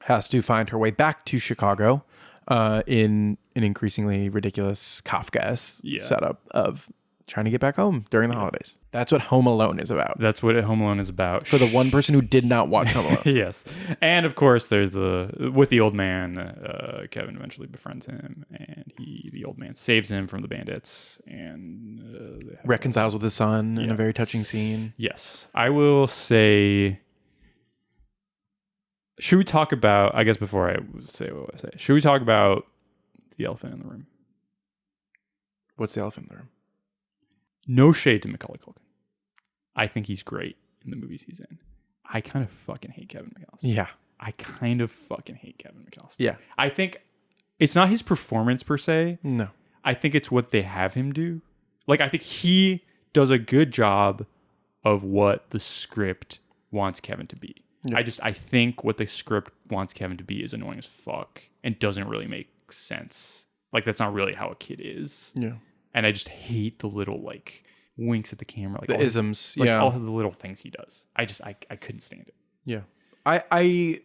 Has to find her way back to Chicago in an increasingly ridiculous Kafkaesque setup of trying to get back home during the holidays. That's what Home Alone is about. That's what Home Alone is about. For the one person who did not watch Home Alone. Yes. And of course, there's with the old man, Kevin eventually befriends him, and the old man saves him from the bandits and reconciles with his son in a very touching scene. Yes. I will say, should we talk about, I guess before I say what I say, should we talk about the elephant in the room? What's the elephant in the room? No shade to Macaulay Culkin. I think he's great in the movies he's in. I kind of fucking hate Kevin McAllister. Yeah. I kind of fucking hate Kevin McAllister. Yeah. I think it's not his performance per se. No. I think it's what they have him do. Like, I think he does a good job of what the script wants Kevin to be. Yeah. I think what the script wants Kevin to be is annoying as fuck and doesn't really make sense. Like, that's not really how a kid is. Yeah. And I just hate the little, like, winks at the camera. Like the isms. All of the little things he does. I couldn't stand it. Yeah. I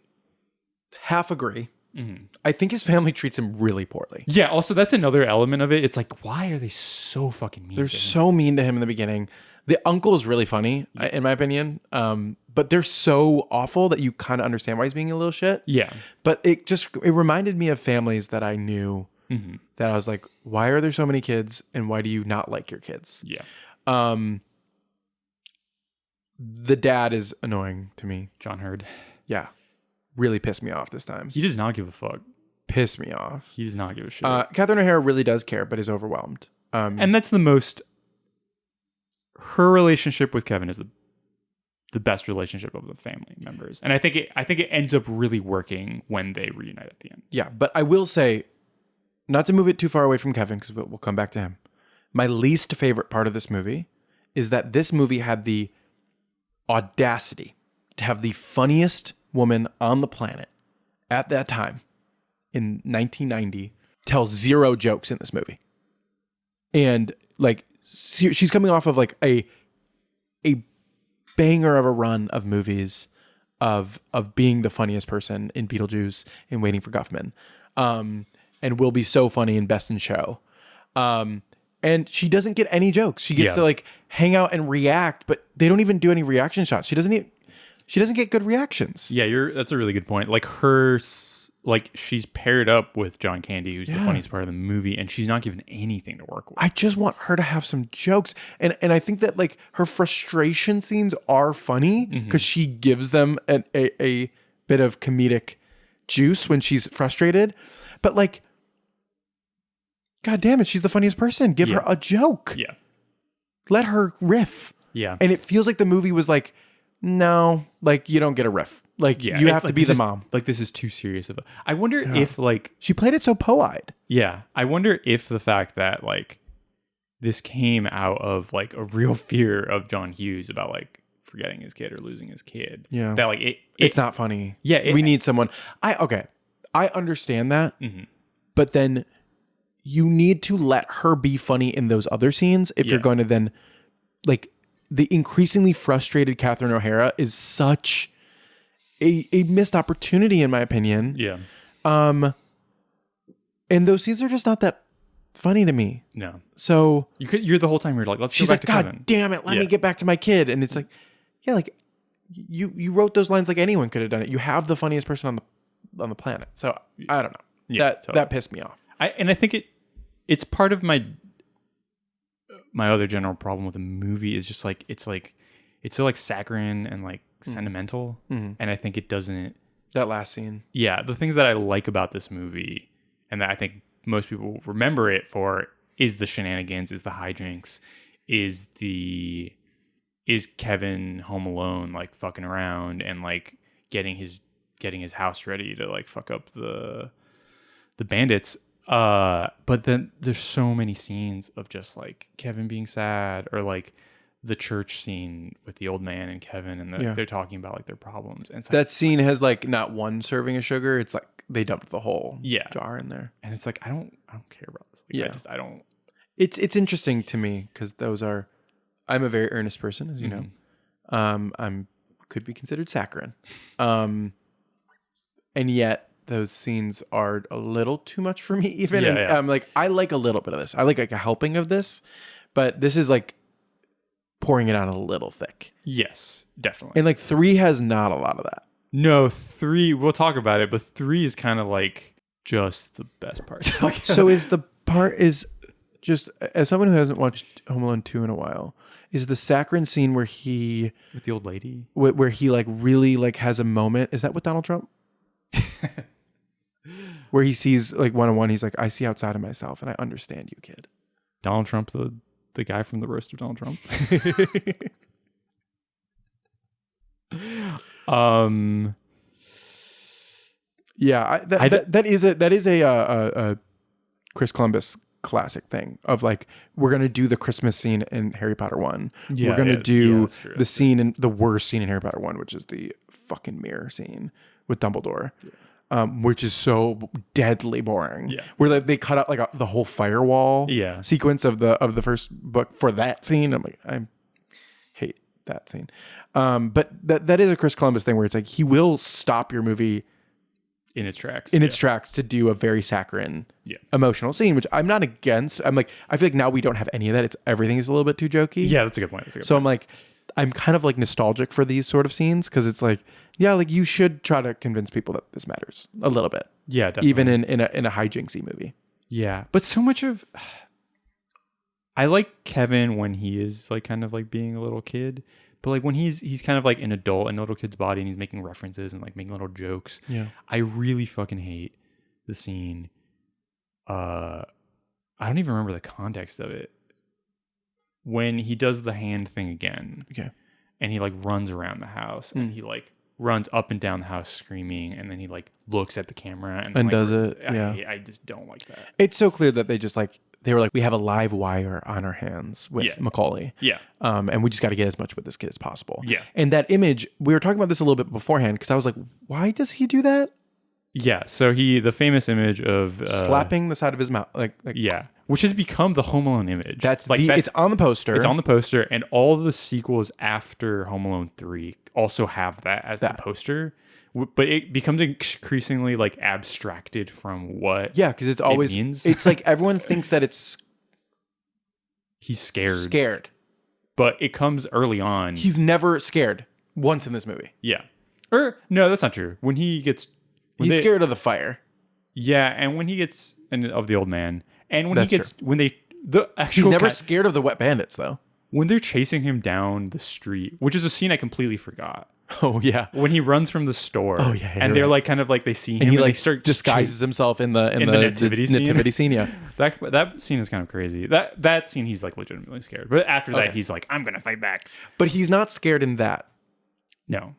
half agree. Mm-hmm. I think his family treats him really poorly. Yeah, also, that's another element of it. It's like, why are they so fucking mean They're so mean to him in the beginning. The uncle is really funny, in my opinion. But they're so awful that you kind of understand why he's being a little shit. Yeah. But it reminded me of families that I knew. Mm-hmm. That I was like, why are there so many kids, and why do you not like your kids? Yeah. The dad is annoying to me. John Hurd. Yeah. Really pissed me off this time. He does not give a fuck. Pissed me off. He does not give a shit. Catherine O'Hara really does care, but is overwhelmed. And that's the most... Her relationship with Kevin is the best relationship of the family members. And I think it ends up really working when they reunite at the end. Yeah, but I will say... Not to move it too far away from Kevin, because we'll come back to him. My least favorite part of this movie is that this movie had the audacity to have the funniest woman on the planet at that time in 1990 tell zero jokes in this movie. And like she's coming off of like a banger of a run of movies of being the funniest person in Beetlejuice and Waiting for Guffman. And will be so funny in Best in Show. And she doesn't get any jokes. She gets to like hang out and react, but they don't even do any reaction shots. She doesn't get good reactions. Yeah, that's a really good point. Like she's paired up with John Candy, who's the funniest part of the movie, and she's not given anything to work with. I just want her to have some jokes. And I think that like her frustration scenes are funny because she gives them a bit of comedic juice when she's frustrated. But like, God damn it, she's the funniest person. Give her a joke. Yeah. Let her riff. Yeah. And it feels like the movie was like, no, like you don't get a riff. Like you have to be the mom. Like this is too serious of a... I wonder if like... She played it so po-eyed. Yeah. I wonder if the fact that like this came out of like a real fear of John Hughes about like forgetting his kid or losing his kid. Yeah. That like it's not funny. Yeah. We need someone... I understand that, but then you need to let her be funny in those other scenes if you're going to then, like, the increasingly frustrated Catherine O'Hara is such a missed opportunity, in my opinion. Yeah. And those scenes are just not that funny to me. No. So you're the whole time you're like, let's go back to Kevin. God damn it, let me get back to my kid. And it's like, yeah, like you wrote those lines like anyone could have done it. You have the funniest person on the planet. So I don't know. Yeah, that pissed me off. I think it's part of my other general problem with the movie is just like it's so like saccharine and like sentimental, and I think it doesn't. That last scene. Yeah, the things that I like about this movie, and that I think most people remember it for, is the shenanigans, is the hijinks, is the is Kevin home alone, like fucking around and like getting his house ready to like fuck up the bandits. But then there's so many scenes of just like Kevin being sad, or like the church scene with the old man and Kevin, and they're talking about like their problems. And it's That scene has like not one serving of sugar. It's like they dumped the whole jar in there. And it's like, I don't care about this. Like, I don't. It's interesting to me because I'm a very earnest person, as you know. I'm could be considered saccharine. And yet those scenes are a little too much for me even. I'm like, I like a little bit of this. I like a helping of this, but this is like pouring it on a little thick. Yes, definitely. And like 3 has not a lot of that. No, 3, we'll talk about it, but 3 is kind of like just the best part. So is just, as someone who hasn't watched Home Alone 2 in a while, is the saccharine scene where he with the old lady, where he like really like has a moment, is that with Donald Trump? Where he sees like one-on-one, he's like, I see outside of myself and I understand you, kid. Donald Trump, the guy from the roast of Donald Trump. Yeah, that is a Chris Columbus classic thing of like, we're gonna do the Christmas scene in Harry Potter 1. We're gonna do the scene in the worst scene in Harry Potter 1, which is the fucking mirror scene with Dumbledore. Which is so deadly boring. Yeah, where like, they cut out like the whole firewall sequence of the first book for that scene. I'm like, I hate that scene. But that is a Chris Columbus thing where it's like he will stop your movie in its tracks to do a very saccharine emotional scene, which I'm not against. I'm like, I feel like now we don't have any of that. Everything is a little bit too jokey. Yeah, that's a good point. I'm like, I'm kind of like nostalgic for these sort of scenes because it's like, yeah, like you should try to convince people that this matters a little bit. Yeah, definitely. Even in a hijinksy movie. Yeah, but so much of I like Kevin when he is like kind of like being a little kid, but like when he's kind of like an adult in a little kid's body and he's making references and like making little jokes. Yeah, I really fucking hate the scene. I don't even remember the context of it. When he does the hand thing again, and he like runs around the house and he like runs up and down the house screaming, and then he like looks at the camera and like, does it. I just don't like that. It's so clear that they were like, we have a live wire on our hands with Macaulay. Yeah. And we just got to get as much with this kid as possible. Yeah. And that image, we were talking about this a little bit beforehand because I was like, why does he do that? Yeah. So the famous image of slapping the side of his mouth, like which has become the Home Alone image. It's on the poster. It's on the poster, and all the sequels after Home Alone 3 also have that as the poster. But it becomes increasingly like abstracted from what because it's always means. It's like everyone thinks that it's he's scared, but it comes early on. He's never scared once in this movie. Yeah, or no, that's not true. When he's scared of the fire. Yeah, and when he gets of the old man, and when he's never scared of the wet bandits though. When they're chasing him down the street, which is a scene I completely forgot. Oh yeah, when he runs from the store. Oh yeah, and they're right. Like kind of like they see him and he like they start disguises himself in the nativity scene. Yeah, that scene is kind of crazy. That scene he's like legitimately scared, but after that he's like, I'm gonna fight back. But he's not scared in that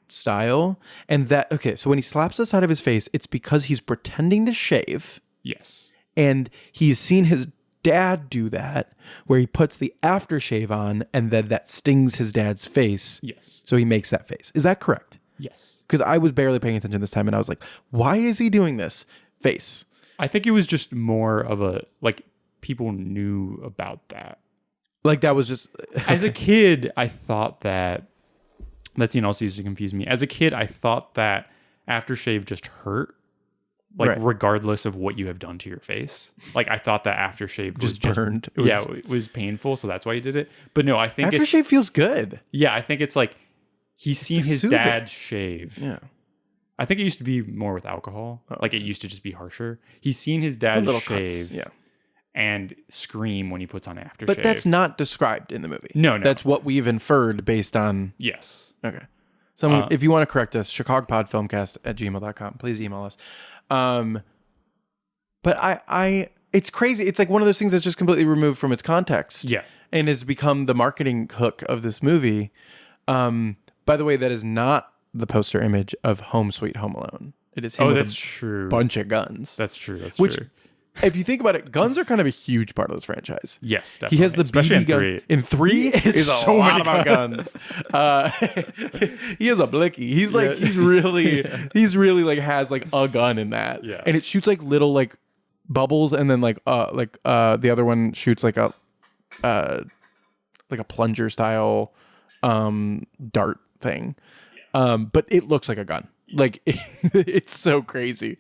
style. And so when he slaps the side of his face, it's because he's pretending to shave. Yes, and he's seen his dad do that, where he puts the aftershave on and then that stings his dad's face. Yes. So he makes that face. Is that correct? Yes. Because I was barely paying attention this time and I was like, why is he doing this face? I think it was just more of a, like, people knew about that. Like that was just... As a kid, I thought that scene also used to confuse me. As a kid, I thought that aftershave just hurt. Like, regardless of what you have done to your face. Like, I thought that aftershave was just burned. It was painful, so that's why he did it. But no, I think aftershave feels good. Yeah, I think it's like he's seen his dad shave. Yeah. I think it used to be more with alcohol. Like, it used to just be harsher. He's seen his dad shave and scream when he puts on aftershave. But that's not described in the movie. No. That's what we've inferred based on... Yes. Okay. So if you want to correct us, chicagopodfilmcast@gmail.com. Please email us. But it's crazy. It's like one of those things that's just completely removed from its context. Yeah. and has become the marketing hook of this movie. By the way, that is not the poster image of Home Sweet Home Alone. It is him with that's a true. bunch of guns. That's true. That's Which, true. if you think about it, guns are kind of a huge part of this franchise. Yes, definitely. He has the Especially BB gun. in 3. In 3, it's so a lot many about guns. He has a blicky. He's like, he's really like has like a gun in that. Yeah. And it shoots like little like bubbles, and then the other one shoots like a plunger style dart thing. But it looks like a gun. Like it's so crazy.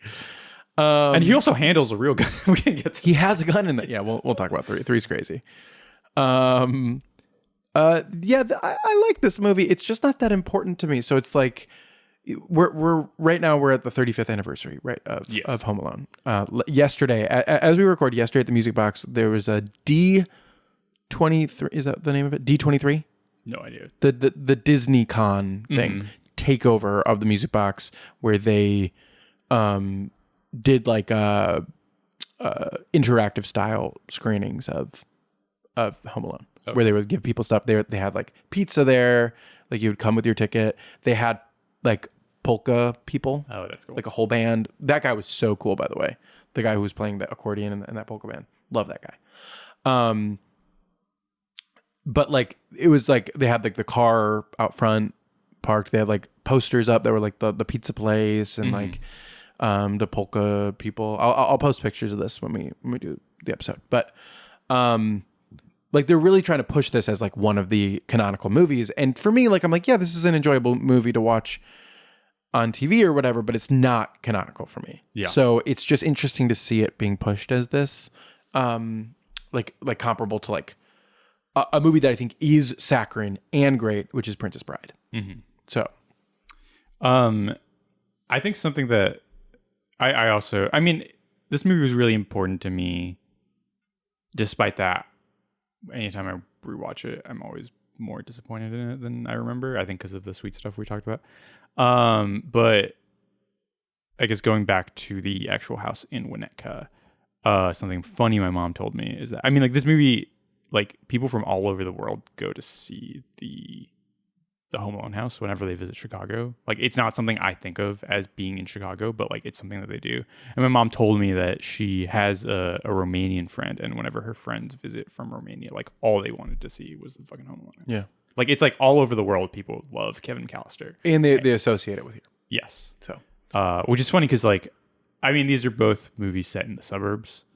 And he also handles a real gun. We can get to He has a gun in that. Yeah, we'll talk about 3. 3's crazy. I like this movie. It's just not that important to me. So it's like we're right now we're at the 35th anniversary, right, of Home Alone. Yesterday, as we record yesterday at the Music Box, there was a D23. Is that the name of it? D23. No idea. The Disney Con thing, takeover of the Music Box, where they did like interactive style screenings of Home Alone, where they would give people stuff. They had like pizza there, like you would come with your ticket. They had like polka people. Oh, that's cool. Like a whole band. That guy was so cool, by the way. The guy who was playing the accordion in that polka band. Love that guy. But like it was like they had like the car out front parked. They had like posters up that were like the pizza place and like the polka people. I'll post pictures of this when we do the episode. But like they're really trying to push this as like one of the canonical movies. And for me, like I'm like, yeah, this is an enjoyable movie to watch on TV or whatever, but it's not canonical for me. Yeah. So it's just interesting to see it being pushed as this, like comparable to like a movie that I think is saccharine and great, which is Princess Bride. Mm-hmm. So, I think something that I mean, this movie was really important to me. Despite that, anytime I rewatch it, I'm always more disappointed in it than I remember. I think because of the sweet stuff we talked about. But I guess going back to the actual house in Winnetka, something funny my mom told me is that, I mean, like this movie, like people from all over the world go to see the Home Alone house whenever they visit Chicago. Like it's not something I think of as being in Chicago, but like it's something that they do. And my mom told me that she has a Romanian friend, and whenever her friends visit from Romania, like all they wanted to see was the fucking Home Alone house. Yeah. Like it's like all over the world people love Kevin McAllister. And they associate it with you. Yes. So which is funny because like, I mean, these are both movies set in the suburbs.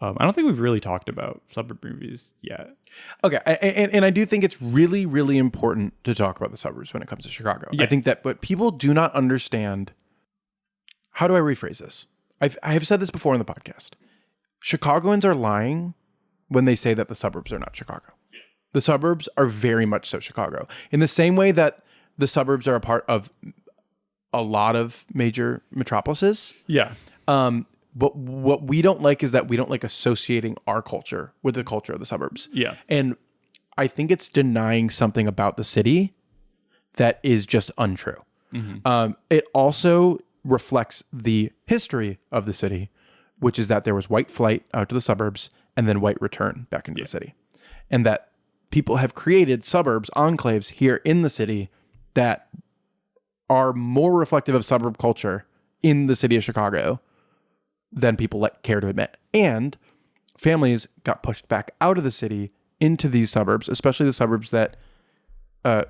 I don't think we've really talked about suburb movies yet. Okay, and I do think it's really, really important to talk about the suburbs when it comes to Chicago. Yeah. I think that, but people do not understand. How do I rephrase this? I have said this before in the podcast. Chicagoans are lying when they say that the suburbs are not Chicago. Yeah. The suburbs are very much so Chicago. In the same way that the suburbs are a part of a lot of major metropolises. Yeah. But what we don't like is that we don't like associating our culture with the culture of the suburbs. Yeah. And I think it's denying something about the city that is just untrue. Mm-hmm. It also reflects the history of the city, which is that there was white flight out to the suburbs and then white return back into the city. And that people have created suburbs, enclaves here in the city that are more reflective of suburb culture in the city of Chicago than people care to admit. And families got pushed back out of the city into these suburbs, especially the suburbs that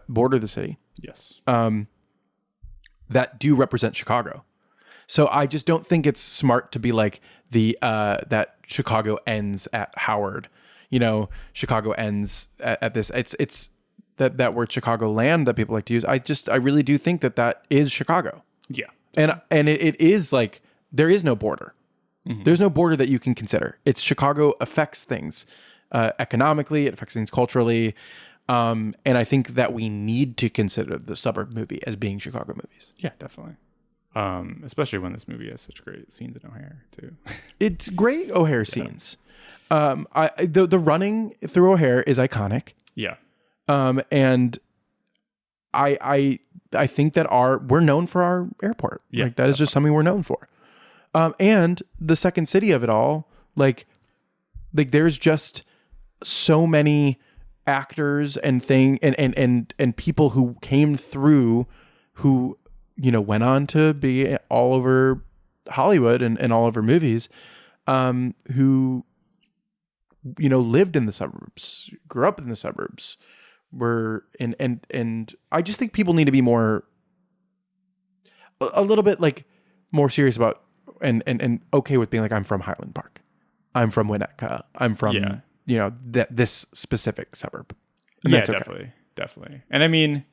border the city. Yes. That do represent Chicago. So I just don't think it's smart to be like that Chicago ends at Howard. You know, Chicago ends at this. It's that word Chicago land that people like to use. I really do think that is Chicago. Yeah. And it is like there is no border. Mm-hmm. There's no border that you can consider. It's Chicago affects things economically. It affects things culturally. And I think that we need to consider the suburb movie as being Chicago movies. Yeah, definitely. Especially when this movie has such great scenes in O'Hare too. It's great O'Hare scenes. The running through O'Hare is iconic. Yeah. And I think that we're known for our airport. Yeah, like that is just something we're known for. And the second city of it all, like there's just so many actors and people who came through, who went on to be all over Hollywood and all over movies, who lived in the suburbs, grew up in the suburbs, were and I just think people need to be a little bit like more serious about and okay with being like, I'm from Highland Park, I'm from Winnetka, I'm from this specific suburb. And that's okay. Definitely. And I mean,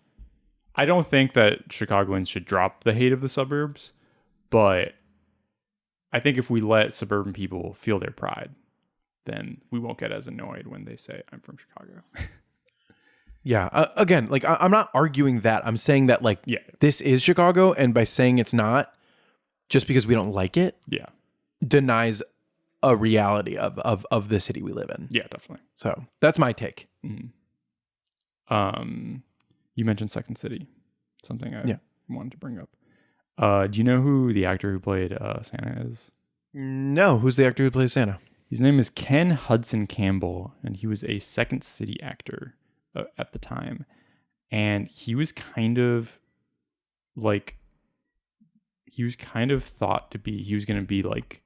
I don't think that Chicagoans should drop the hate of the suburbs, but I think if we let suburban people feel their pride, then we won't get as annoyed when they say, I'm from Chicago. Yeah. Again, like I'm not arguing that. I'm saying that this is Chicago, and by saying it's not, just because we don't like it, denies a reality of the city we live in. Yeah, definitely. So that's my take. Mm-hmm. You mentioned Second City, something I wanted to bring up. Do you know who the actor who played Santa is? No. Who's the actor who plays Santa? His name is Ken Hudson Campbell, and he was a Second City actor at the time. And he was kind of thought to be, he was going to be like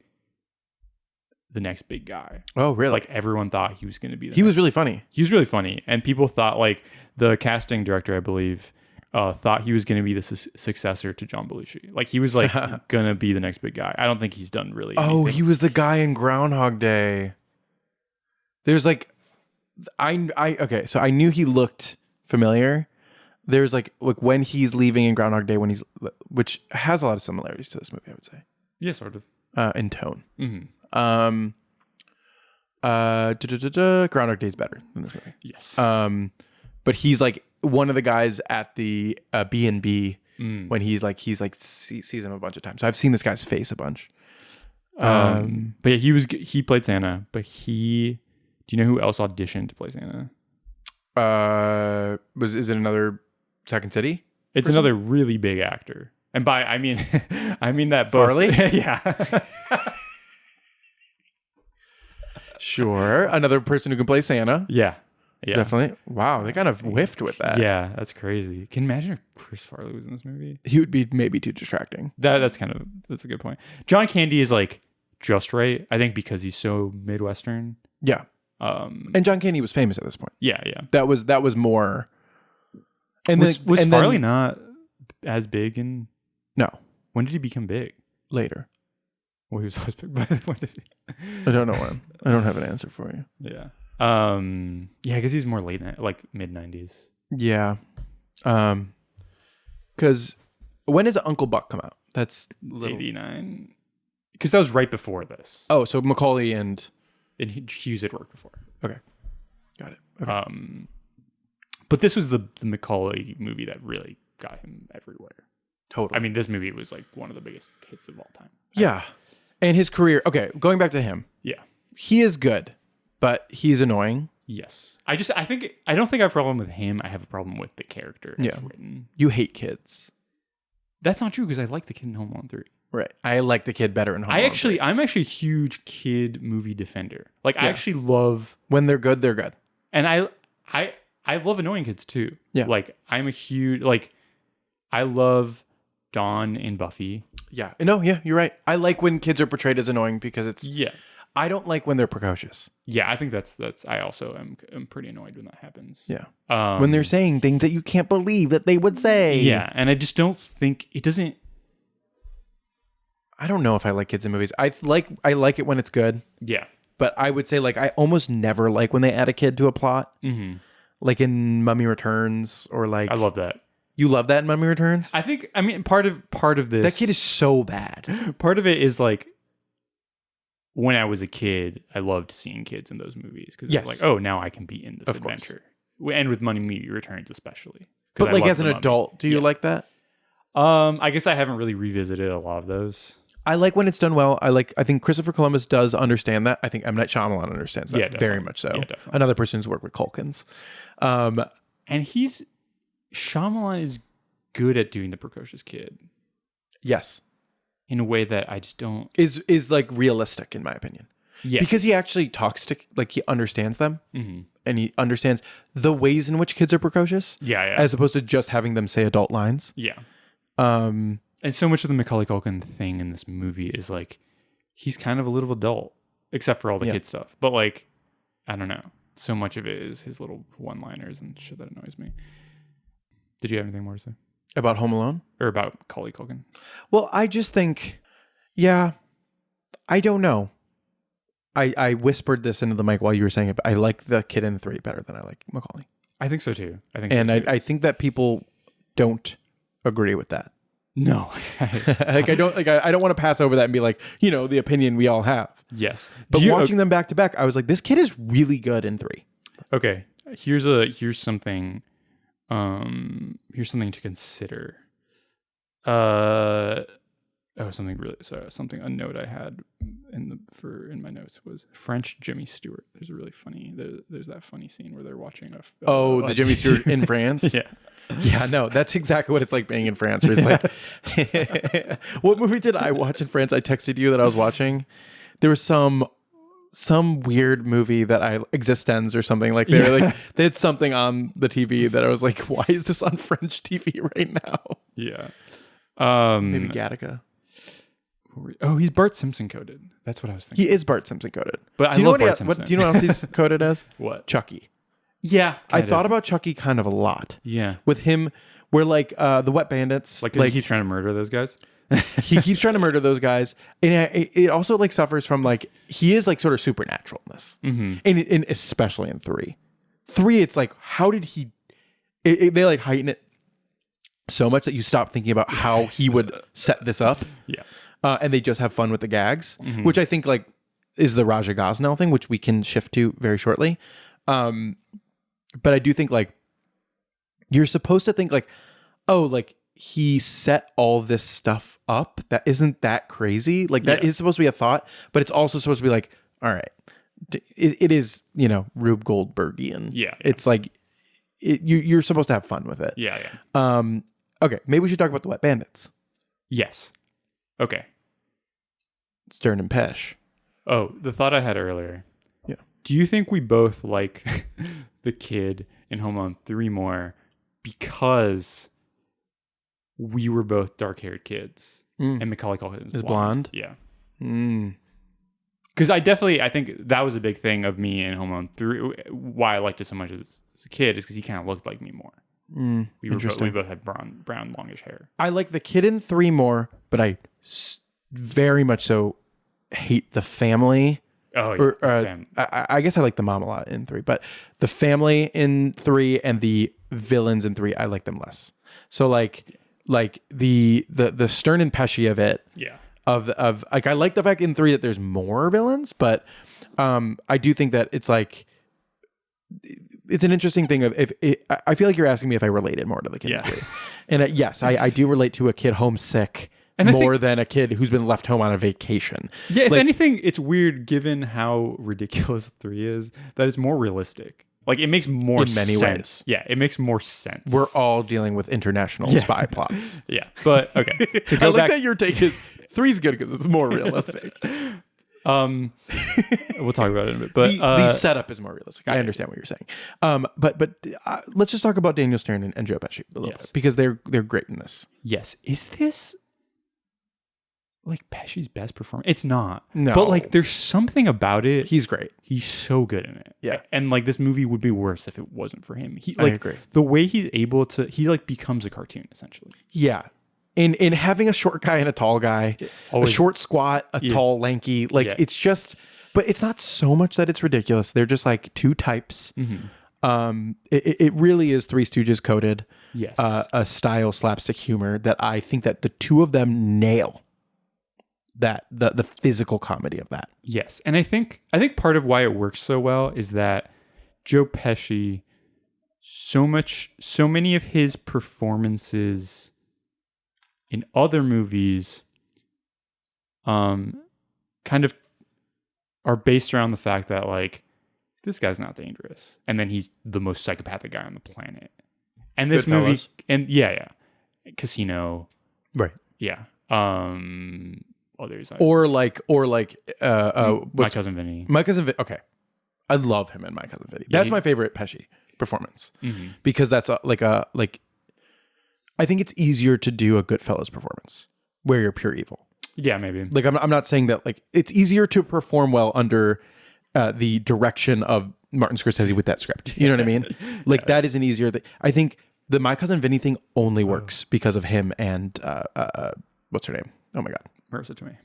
the next big guy. Oh, really? Like everyone thought he was going to be. He was really funny. He was really funny. And people thought, like the casting director, I believe, thought he was going to be the successor to John Belushi. Like he was like going to be the next big guy. I don't think he's done really anything. Oh, he was the guy in Groundhog Day. There's like, okay, so I knew he looked familiar. There's like when he's leaving in Groundhog Day, which has a lot of similarities to this movie, I would say. Yeah, sort of. In tone. Mm-hmm. Groundhog Day is better than this movie. Yes. But he's like one of the guys at the B&B when he's sees him a bunch of times. So I've seen this guy's face a bunch. But yeah, he played Santa. But do you know who else auditioned to play Santa? Is it another Second City? It's another really big actor, and I mean that both. Farley? Yeah. Sure, another person who can play Santa. Yeah, definitely. Wow, they kind of whiffed with that. Yeah, that's crazy. Can you imagine if Chris Farley was in this movie? He would be maybe too distracting. That's a good point. John Candy is like just right, I think, because he's so Midwestern. Yeah. And John Candy was famous at this point. Yeah. That was more. And was Farley not as big in? No. When did he become big? Later. Well, he was always big, but when did he? I don't know when. I don't have an answer for you. Yeah. Yeah, I guess he's more late, like mid 90s. Yeah. Because when does Uncle Buck come out? That's 89. Because that was right before this. Oh, so Macaulay and Hughes had worked before. Okay, got it. Okay. But this was the Macaulay movie that really got him everywhere. Totally. I mean, this movie was like one of the biggest hits of all time. Yeah, and his career. Okay, going back to him. Yeah, he is good, but he's annoying. Yes, I don't think I have a problem with him. I have a problem with the character. Yeah, written. You hate kids. That's not true because I like the kid in Home Alone 3. Right. I like the kid better in Home Alone 3. I'm actually a huge kid movie defender. Like I actually love when they're good, they're good. And I love annoying kids too. Yeah. Like I'm a huge I love Dawn in Buffy. Yeah. No, yeah, you're right. I like when kids are portrayed as annoying because it's I don't like when they're precocious. Yeah, I think that's I also am pretty annoyed when that happens. Yeah. When they're saying things that you can't believe that they would say. Yeah, and I just don't think it doesn't. I don't know if I like kids in movies. I like it when it's good. Yeah. But I would say I almost never like when they add a kid to a plot. Mm-hmm. Like in Mummy Returns or I love that. You love that in Mummy Returns? I mean part of this. That kid is so bad. Part of it is when I was a kid, I loved seeing kids in those movies because it's like, oh, now I can be in this adventure. And with Mummy Returns especially. But as an adult, do you like that? I guess I haven't really revisited a lot of those. I like when it's done well. I think Christopher Columbus does understand that. I think M. Night Shyamalan understands that very much so. Yeah, another person who's worked with Culkins. And Shyamalan is good at doing the precocious kid. Yes. In a way that I just don't... Is realistic, in my opinion. Yeah. Because he actually talks to, like, he understands them. Mm-hmm. And he understands the ways in which kids are precocious. Yeah. As opposed to just having them say adult lines. Yeah. And so much of the Macaulay Culkin thing in this movie is like, he's kind of a little adult, except for all the kid stuff. But like, I don't know. So much of it is his little one-liners and shit that annoys me. Did you have anything more to say? About Home Alone? Or about Macaulay Culkin? Well, I just think, I don't know. I whispered this into the mic while you were saying it, but I like the kid in 3 better than I like Macaulay. I think so too. I think that people don't agree with that. No. I don't want to pass over that and be like, the opinion we all have. Yes. But watching them back to back, I was like, this kid is really good in 3. Okay. Here's something to consider. A note I had in my notes was French Jimmy Stewart. There's that funny scene where they're watching the Jimmy Stewart in France. Yeah, no, that's exactly what it's like being in France. Where it's like, what movie did I watch in France? I texted you that I was watching. There was some weird movie that Existence or something like they had something on the TV that I was like, why is this on French TV right now? Yeah. Maybe Gattaca. Oh, he's Bart Simpson coded. That's what I was thinking. He is Bart Simpson coded. But I love Bart Simpson. Do you know what else he's coded as? What? Chucky. Yeah. I thought about Chucky kind of a lot. Yeah. With him, where like the Wet Bandits. Like he keeps trying to murder those guys? He keeps trying to murder those guys. And it also like suffers from like, he is like sort of supernatural in this. Mm-hmm. And especially in 3. 3, it's like, how did he... they like heighten it so much that you stop thinking about how he would set this up. Yeah. And they just have fun with the gags, which I think like is the Raja Gosnell thing, which we can shift to very shortly. But I do think like you're supposed to think like, oh, like he set all this stuff up. That isn't that crazy. Like that is supposed to be a thought, but it's also supposed to be like, all right, it is, Rube Goldbergian. Yeah. It's like you're supposed to have fun with it. Yeah. Okay, maybe we should talk about the Wet Bandits. Yes. Okay. Stern and Pesh. Oh, the thought I had earlier. Yeah. Do you think we both like the kid in Home Alone 3 more because we were both dark-haired kids and Macaulay Culkin is blonde? Yeah. Because I think that was a big thing of me in Home Alone 3. Why I liked it so much as a kid is because he kind of looked like me more. We both had brown, longish hair. I like the kid in 3 more, but I very much so hate the family. Oh, yeah. I guess I like the mom a lot in 3, but the family in 3 and the villains in 3, I like them less. So like the Stern and Pesci of it. Yeah. Of like, I like the fact in 3 that there's more villains, but I do think that it's like, it's an interesting thing of I feel like you're asking me if I related more to the kid in 3. And yes, I do relate to a kid homesick more than a kid who's been left home on a vacation. Yeah, if anything, it's weird given how ridiculous 3 is that it's more realistic. Like it makes more sense. In many ways. Yeah, it makes more sense. We're all dealing with international spy plots. Yeah, but okay. To go I like back, that your take is 3's good because it's more realistic. We'll talk about it in a bit, but the setup is more realistic. I understand what you're saying. But let's just talk about Daniel Stern and Joe Pesci a little bit because they're great in this. Yes, is this like Pesci's best performance? It's not. No, but like there's something about it. He's great. He's so good in it. Yeah, and like this movie would be worse if it wasn't for him. I agree. The way he's able to, he like becomes a cartoon essentially. Yeah. In having a short guy and a tall guy, a short squat, a tall lanky, like it's just, but it's not so much that it's ridiculous. They're just like two types. It really is Three Stooges coded. Yes, a style slapstick humor that I think that the two of them nail. That the physical comedy of that. Yes, and I think part of why it works so well is that Joe Pesci, so many of his performances in other movies kind of are based around the fact that like this guy's not dangerous and then he's the most psychopathic guy on the planet. And this movie and Casino. Right. Yeah. others. Or like My Cousin Vinny. My Cousin Vinny. Okay, I love him in My Cousin Vinny. That's my favorite Pesci performance because that's like I think it's easier to do a Goodfellas performance where you're pure evil. Yeah, maybe. Like I'm not saying that like it's easier to perform well under the direction of Martin Scorsese with that script. You know what I mean? Like that is an easier thing. I think the My Cousin Vinny thing only works because of him and what's her name? Oh my God. Marissa Tomei.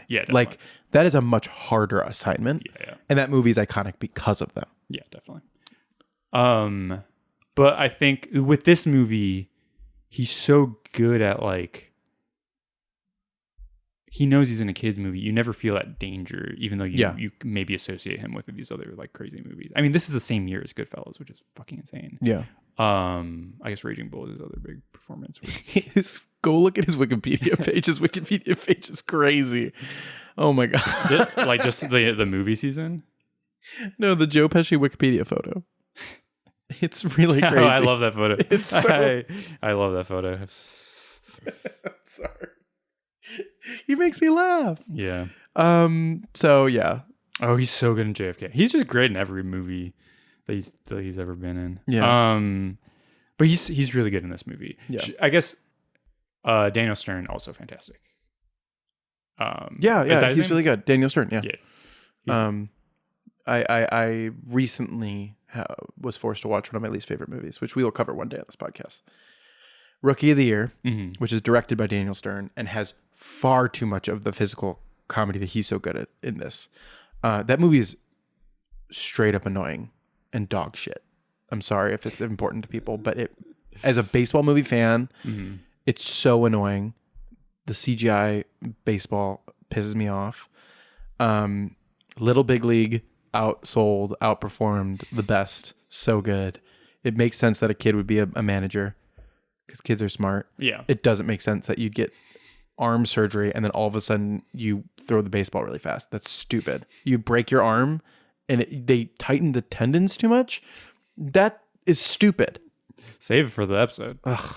Yeah, definitely. Like that is a much harder assignment. Yeah. And that movie is iconic because of them. Yeah, definitely. But I think with this movie, he's so good at like, he knows he's in a kid's movie. You never feel that danger, even though you maybe associate him with these other like crazy movies. I mean, this is the same year as Goodfellas, which is fucking insane. Yeah. I guess Raging Bull is his other big performance. Go look at his Wikipedia page. His Wikipedia page is crazy. Oh my God. Like just the movie season? No, the Joe Pesci Wikipedia photo. It's really crazy. Oh, I love that photo. It's so... I love that photo. Sorry. He makes me laugh. Yeah. So yeah. Oh, he's so good in JFK. He's just great in every movie that he's ever been in. Yeah. But he's really good in this movie. Yeah. I guess Daniel Stern also fantastic. He's really good. Daniel Stern. Yeah. Yeah. I recently was forced to watch one of my least favorite movies, which we will cover one day on this podcast. Rookie of the Year, which is directed by Daniel Stern and has far too much of the physical comedy that he's so good at in this. That movie is straight up annoying and dog shit. I'm sorry if it's important to people, but as a baseball movie fan, it's so annoying. The CGI baseball pisses me off. Little Big League outperformed the best. So good. It makes sense that a kid would be a manager because kids are smart. Yeah. It doesn't make sense that you'd get arm surgery and then all of a sudden you throw the baseball really fast. That's stupid. You break your arm and they tighten the tendons too much. That is stupid. Save it for the episode. Ugh.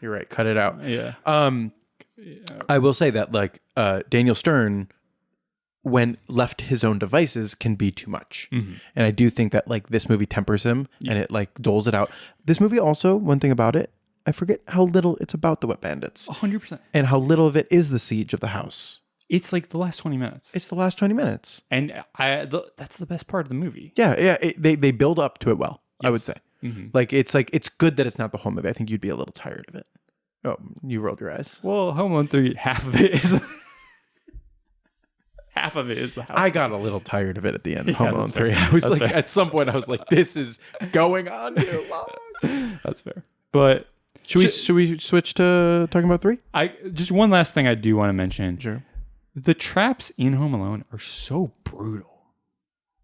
You're right. Cut it out. Yeah. I will say that like Daniel Stern, when left his own devices, can be too much. And I do think that like this movie tempers him and it like doles it out. This movie also, one thing about it, I forget how little it's about the Wet Bandits. 100%. And how little of it is the siege of the house. It's like the last 20 minutes. It's the last 20 minutes. And that's the best part of the movie. Yeah. They build up to it well, yes. I would say. Like it's good that it's not the whole movie. I think you'd be a little tired of it. Oh, you rolled your eyes. Well, Home Alone 3, half of it is... half of it is the house. I got a little tired of it at the end of Home Alone 3. I was like, at some point, I was like, this is going on too long. That's fair. But should we switch to talking about 3? Just one last thing I do want to mention. Sure. The traps in Home Alone are so brutal.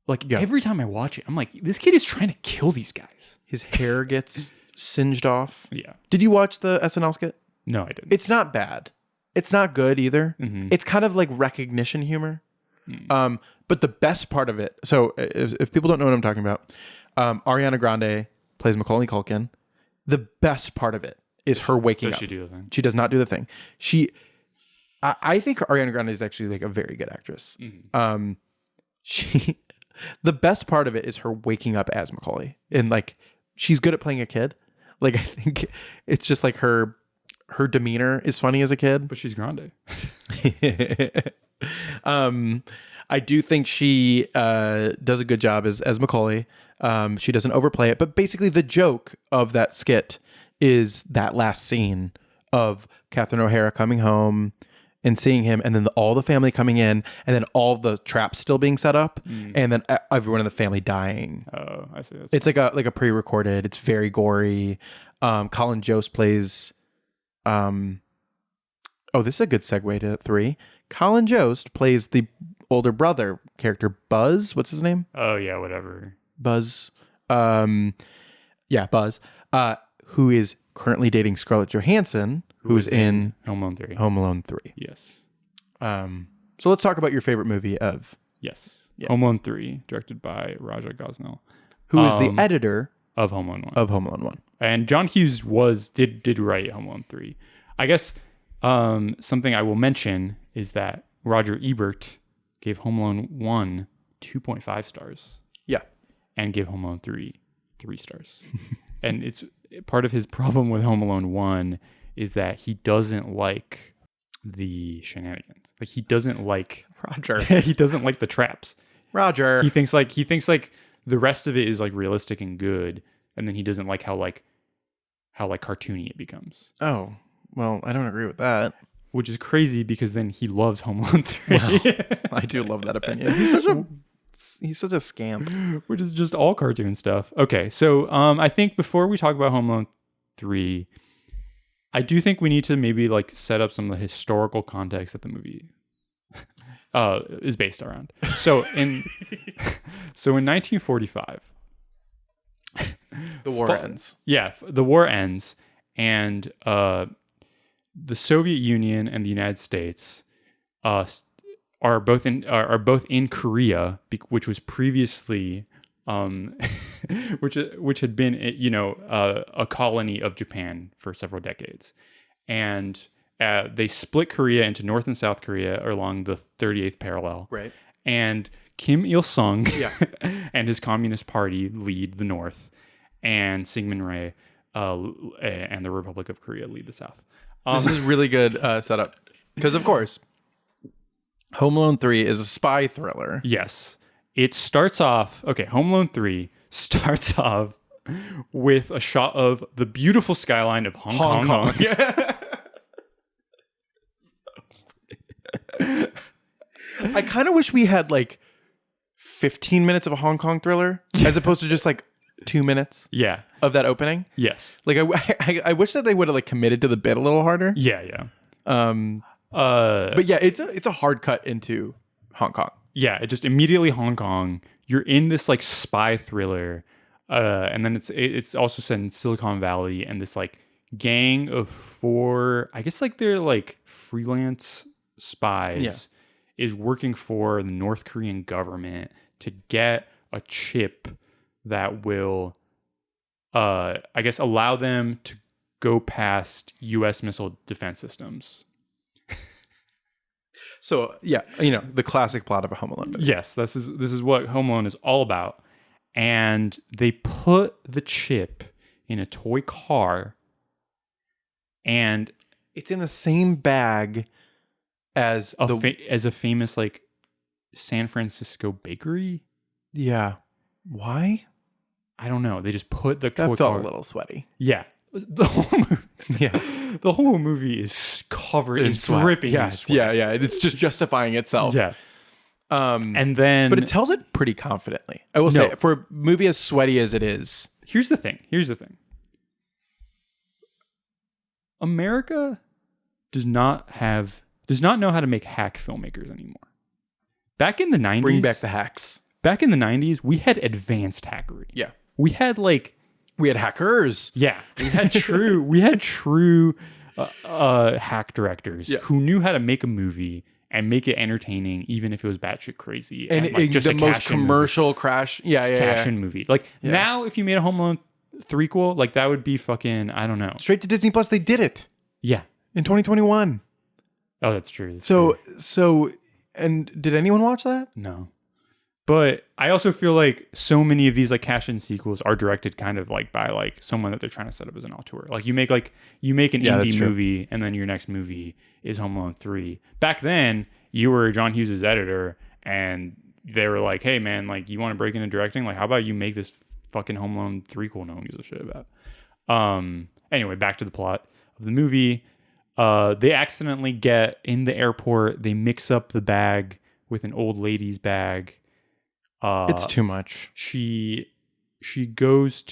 Like every time I watch it, I'm like, this kid is trying to kill these guys. His hair gets singed off. Yeah. Did you watch the SNL skit? No, I didn't. It's not bad. It's not good either. It's kind of like recognition humor. But the best part of it, so if people don't know what I'm talking about, Ariana Grande plays Macaulay Culkin. The best part of it is her waking up. Does she do the thing? She does not do the thing. I think Ariana Grande is actually like a very good actress. The best part of it is her waking up as Macaulay, and like she's good at playing a kid. Like I think it's just like her demeanor is funny as a kid. But she's Grande. I do think she does a good job as Macaulay. She doesn't overplay it, but basically the joke of that skit is that last scene of Catherine O'Hara coming home and seeing him, and then all the family coming in, and then all the traps still being set up, and then everyone in the family dying. Oh, I see. It's like a pre-recorded. It's very gory. Colin Jost plays. This is a good segue to 3. Colin Jost plays the older brother character, Buzz. What's his name? Oh yeah, whatever. Buzz. Buzz. Who is currently dating Scarlett Johansson, who's in Home Alone 3. Home Alone 3. Yes. So let's talk about your favorite movie of. Yes. Yeah. Home Alone 3, directed by Raja Gosnell, who is the editor of Home Alone 1. Of Home Alone 1. And John Hughes did write Home Alone 3. I guess Something I will mention is that Roger Ebert gave Home Alone 1 2.5 stars Yeah. and gave Home Alone 3 3 stars. And it's part of his problem with Home Alone 1 is that he doesn't like the shenanigans. Like he doesn't like Roger. he doesn't like the traps. Roger. He thinks like the rest of it is like realistic and good, and then he doesn't like how cartoony it becomes. Oh, well, I don't agree with that. Which is crazy because then he loves Home Alone 3. Well, I do love that opinion. He's such a scamp. Which is just all cartoon stuff. Okay, so I think before we talk about Home Alone 3, I do think we need to maybe like set up some of the historical context that the movie is based around. So in 1945, The war ends. Yeah, the war ends, and the Soviet Union and the United States are both in Korea, which was previously which had been a colony of Japan for several decades, and they split Korea into North and South Korea along the 38th parallel. Right. And Kim Il-sung Yeah. and his Communist Party lead the North, and Syngman Rhee and the Republic of Korea lead the South. This is really good setup. Because, of course, Home Alone 3 is a spy thriller. Yes. It starts off... Okay, Home Alone 3 starts off with a shot of the beautiful skyline of Hong Kong. I kind of wish we had, like, 15 minutes of a Hong Kong thriller as opposed to just, like, 2 minutes Yeah. of that opening. Yes. Like, I wish that they would have, like, committed to the bit a little harder. Yeah. But yeah, it's a hard cut into Hong Kong. Yeah, it just immediately Hong Kong. You're in this like spy thriller, and then it's also set in Silicon Valley, and this like gang of 4, I guess like they're like freelance spies, is working for the North Korean government to get a chip that will, I guess, allow them to go past U.S. missile defense systems. So yeah, the classic plot of a Home Alone movie. Yes, this is what Home Alone is all about. And they put the chip in a toy car, and It's in the same bag as as a famous like San Francisco bakery. Yeah. Why? I don't know. They just put the That toy felt car. a little sweaty. Yeah, the whole movie. Yeah. The whole movie is covered in sweat. dripping. Yeah, in sweat. yeah. It's just justifying itself. Yeah. And then, But it tells it pretty confidently. I will say, for a movie as sweaty as it is. Here's the thing. America does not know how to make hack filmmakers anymore. Back in the 90s, Bring back the hacks. Back in the 90s, we had advanced hackery. Yeah. We had We had hackers. Yeah, we had true hack directors who knew how to make a movie and make it entertaining, even if it was batshit crazy And like, just the a most cash-in commercial crash. cash-in movie. Like now, if you made a Home Alone threequel, like that would be fucking, I don't know. Straight to Disney Plus, they did it Yeah. in 2021. Oh, that's true. So, and did anyone watch that? No. But I also feel like so many of these like cash-in sequels are directed kind of like by like someone that they're trying to set up as an auteur. Like you make an indie movie, and then your next movie is Home Alone 3. Back then, you were John Hughes' editor, and they were like, "Hey man, like you want to break into directing? Like how about you make this fucking Home Alone 3 no one gives a shit about." Anyway, back to the plot of the movie. They accidentally get in the airport. They mix up the bag with an old lady's bag. It's too much. She goes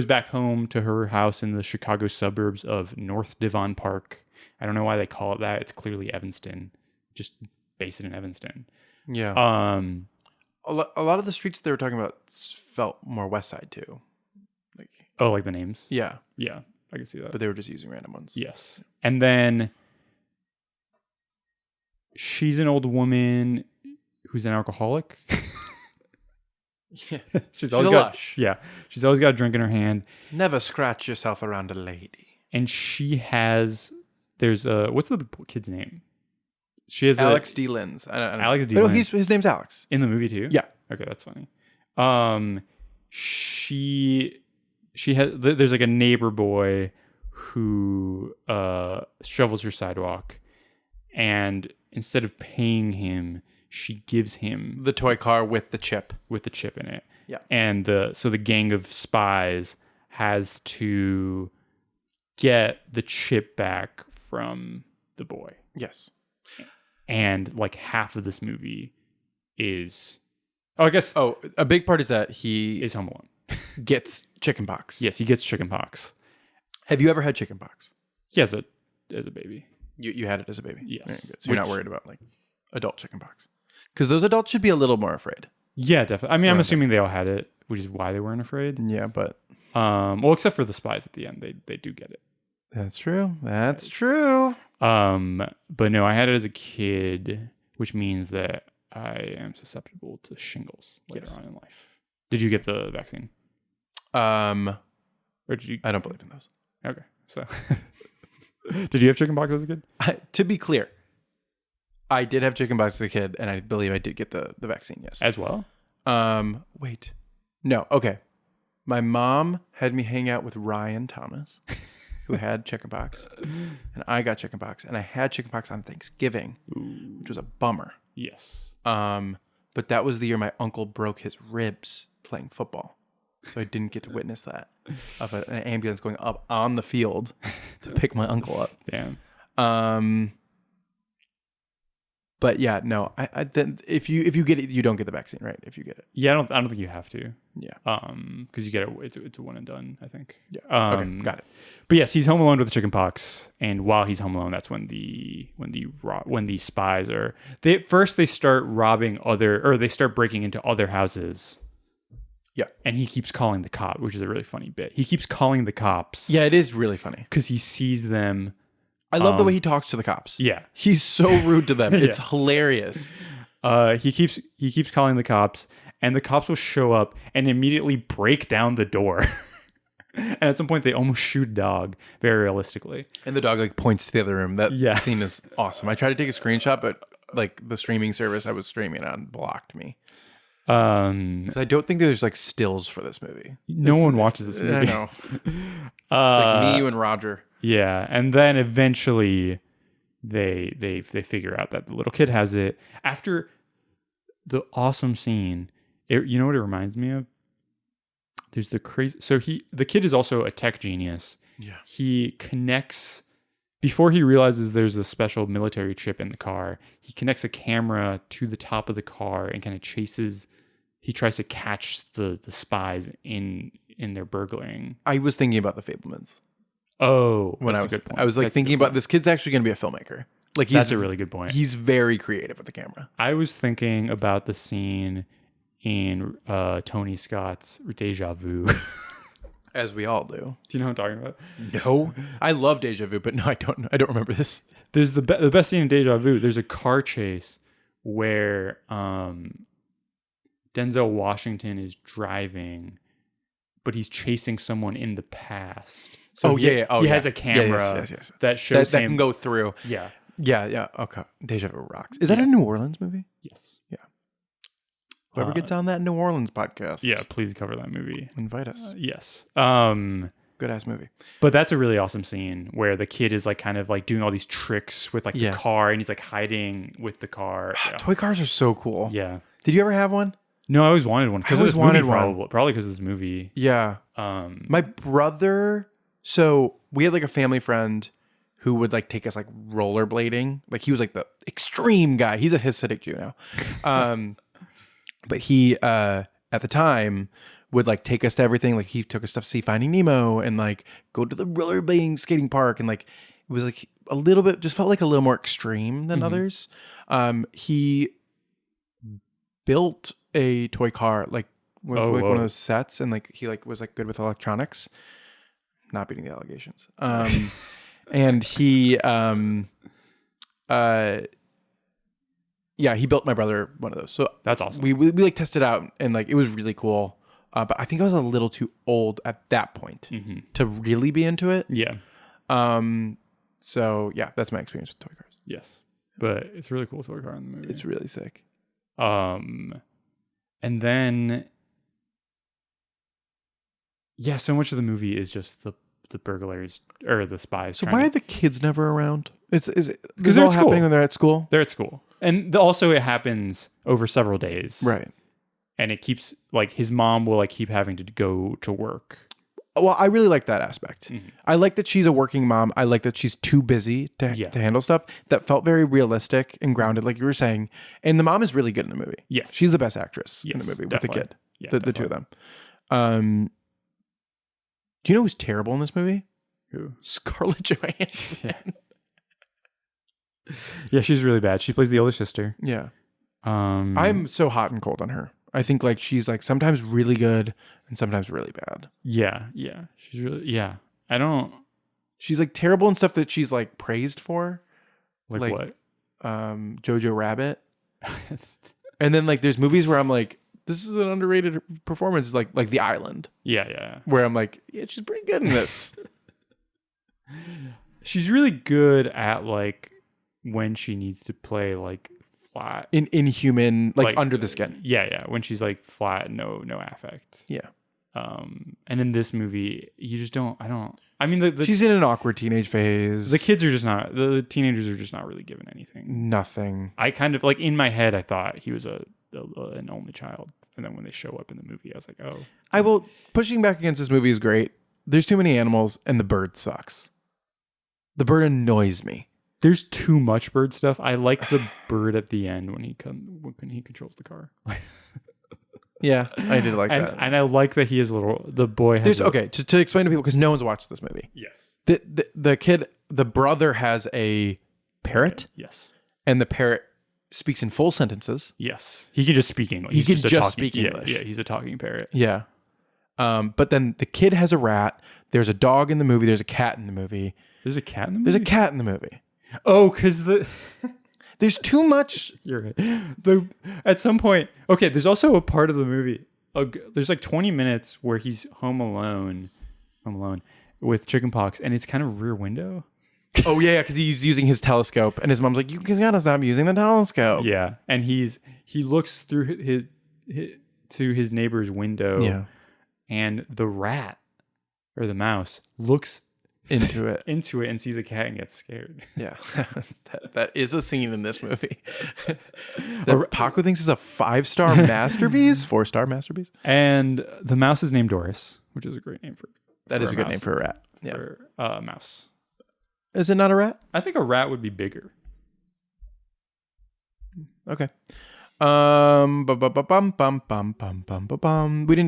back home to her house in the Chicago suburbs of North Devon Park. I don't know why they call it that. It's clearly Evanston. Just base it in Evanston. Yeah. A lot of the streets they were talking about felt more West Side too. Like the names? Yeah. Yeah, I can see that. But they were just using random ones. Yes. And then she's an old woman who's an alcoholic. Yeah. She's a always got lush. Yeah. She's always got a drink in her hand. Never scratch yourself around a lady. And she has There's what's the kid's name? She has Alex D. Linz. I don't Alex D. No, Linz. his name's Alex. In the movie too? Yeah. Okay, that's funny. She has there's like a neighbor boy who shovels her sidewalk, and instead of paying him, she gives him The toy car with the chip. in it. Yeah. And the gang of spies has to get the chip back from the boy. Yes. And like half of this movie is I guess a big part is that he is Home Alone. gets chickenpox. Yes, he gets chickenpox. Have you ever had chickenpox? He has it as a baby. You had it as a baby? Yes. Very good. So you're not worried about like adult chickenpox? Because those adults should be a little more afraid. Yeah, definitely. I mean, I'm assuming they all had it, which is why they weren't afraid. Yeah, but... Well, except for the spies at the end. They do get it. That's true. That's true. But no, I had it as a kid, which means that I am susceptible to shingles later on in life. Did you get the vaccine? Or did you? I don't believe in those. Okay, so did you have chickenpox as a kid? To be clear, I did have chickenpox as a kid, and I believe I did get the vaccine. Yes. As well? Wait. No. Okay. My mom had me hang out with Ryan Thomas, who had chickenpox, and I got chickenpox, and I had chickenpox on Thanksgiving, which was a bummer. Yes. But that was the year my uncle broke his ribs playing football, so I didn't get to witness that of an ambulance going up on the field to pick my uncle up. Damn. But yeah, no. I then if you get it, you don't get the vaccine, right? If you get it, Yeah, I don't think you have to. yeah. Because you get it. It's a one and done, I think. Yeah. Okay, got it. But yes, he's home alone with chickenpox, and while he's home alone, that's when the spies are. They start robbing they start breaking into other houses. Yeah. And he keeps calling the cop, which is a really funny bit. He keeps calling the cops. Yeah, it is really funny Because he sees them. I love the way he talks to the cops. Yeah. He's so rude to them. It's hilarious. He keeps calling the cops, and the cops will show up and immediately break down the door. And at some point, they almost shoot a dog, very realistically. And the dog like points to the other room. That Yeah. scene is awesome. I tried to take a screenshot, but like the streaming service I was streaming on blocked me. 'Cause I don't think there's like stills for this movie. No one watches this movie. I know. It's like me, you, and Roger. Yeah, and then eventually they figure out that the little kid has it. After the awesome scene, you know what it reminds me of? There's the crazy. So the kid is also a tech genius. Yeah. He connects before he realizes there's a special military chip in the car. He connects a camera to the top of the car and kind of chases. He tries to catch the spies in their burglaring. I was thinking about the Fablemans. Oh, When that's I was a good point. I was like That's a thinking good about this kid's actually going to be a filmmaker. Like That's a really good point. He's very creative with the camera. I was thinking about the scene in Tony Scott's Deja Vu. As we all do. Do you know what I'm talking about? No, I love Deja Vu, but no, I don't remember this. There's the best scene in Deja Vu. There's a car chase where Denzel Washington is driving, but he's chasing someone in the past. So he has a camera that shows that him. can go through. Yeah. Yeah. Okay. Deja Vu rocks. Is that a New Orleans movie? Yes. Yeah. Whoever gets on that New Orleans podcast. Yeah, please cover that movie. Invite us. Yes. Good ass movie. But that's a really awesome scene where the kid is like kind of like doing all these tricks with like the car, and he's like hiding with the car. Yeah. Toy cars are so cool. Yeah. Did you ever have one? No, I always wanted one. I always wanted one. Probably because of this movie. Yeah. My brother. So we had like a family friend who would like take us like rollerblading. Like he was like the extreme guy. He's a Hasidic Jew now. But he at the time would like take us to everything. Like he took us to see Finding Nemo and like go to the rollerblading skating park, and like it was like a little bit, just felt like a little more extreme than others. He built a toy car like with one of those sets, and like he like was like good with electronics. Not beating the allegations. And he he built my brother one of those. So that's awesome. We like tested out, and like it was really cool. But I think I was a little too old at that point to really be into it. Yeah. So yeah, that's my experience with toy cars. Yes, but it's a really cool toy car in the movie. It's really sick. And then yeah, so much of the movie is just the burglars or the spies. So why are the kids never around? Is it because they're all at school. happening when they're at school? They're at school, and also it happens over several days, Right. And it keeps like his mom will like keep having to go to work. Well, I really like that aspect. Mm-hmm. I like that she's a working mom. I like that she's too busy to handle stuff. That felt very realistic and grounded, like you were saying. And the mom is really good in the movie. Yes. She's the best actress in the Yes, movie with definitely. the kid. Yeah, the two of them. Do you know who's terrible in this movie? Who? Scarlett Johansson. Yeah, she's really bad. She plays the older sister. Yeah. Um, I'm so hot and cold on her. I think like she's like sometimes really good and sometimes really bad. Yeah. She's really I don't She's like terrible in stuff that she's like praised for. like what? Jojo Rabbit. And then like there's movies where I'm like, this is an underrated performance, like The Island, Yeah. where I'm like, yeah, she's pretty good in this. She's really good at like when she needs to play like flat, Inhuman, like under the skin. Yeah. When she's like flat, no affect. Yeah. And in this movie, you just don't. I mean, the She's in an awkward teenage phase. the kids are just not. The teenagers are just not really given anything. Nothing. I kind of like in my head, I thought he was an only child, and then when they show up in the movie, I was like, oh. I will pushing back against this movie is great. There's too many animals, and the bird sucks. The bird annoys me. There's too much bird stuff. I like the bird at the end when he controls the car. Yeah, I did like that. And I like that he is the boy has to explain to people because no one's watched this movie. Yes. The brother has a parrot. Yes. And the parrot speaks in full sentences. Yes. He can just speak English. He can a just speak yeah, English. Yeah, he's a talking parrot. Yeah. But then the kid has a rat. There's a dog in the movie. There's a cat in the movie. There's a cat in the movie? There's a cat in the movie. Oh, because there's too much. You're right. At some point, okay, there's also a part of the movie. There's like 20 minutes where he's home alone with chickenpox, and it's kind of Rear Window. Oh yeah, because he's using his telescope, and his mom's like, "You gotta stop using the telescope." Yeah, and he looks through his neighbor's window. Yeah, and the rat or the mouse looks into it and sees a cat and gets scared. Yeah, that is a scene in this movie that Paco thinks is a 5-star masterpiece, 4-star masterpiece. And the mouse is named Doris, which is a great name for that is a good name for a rat. Yeah, for a mouse. Is it not a rat? I think a rat would be bigger. Okay. We didn't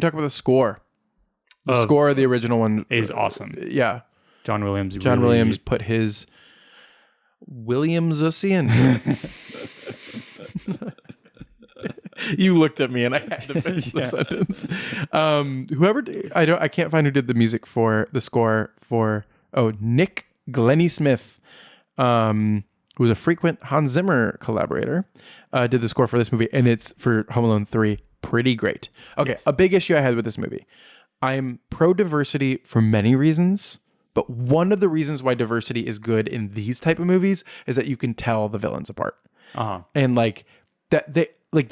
talk about the score. The score of the original one is awesome. Yeah. John Williams put his Williams-ian. You looked at me and I had to finish the sentence. I can't find who did the score for Nick Glennie Smith, who was a frequent Hans Zimmer collaborator, did the score for this movie, and it's for Home Alone 3. Pretty great. Okay, yes. A big issue I had with this movie. I'm pro-diversity for many reasons, but one of the reasons why diversity is good in these type of movies is that you can tell the villains apart. Uh-huh. And like that they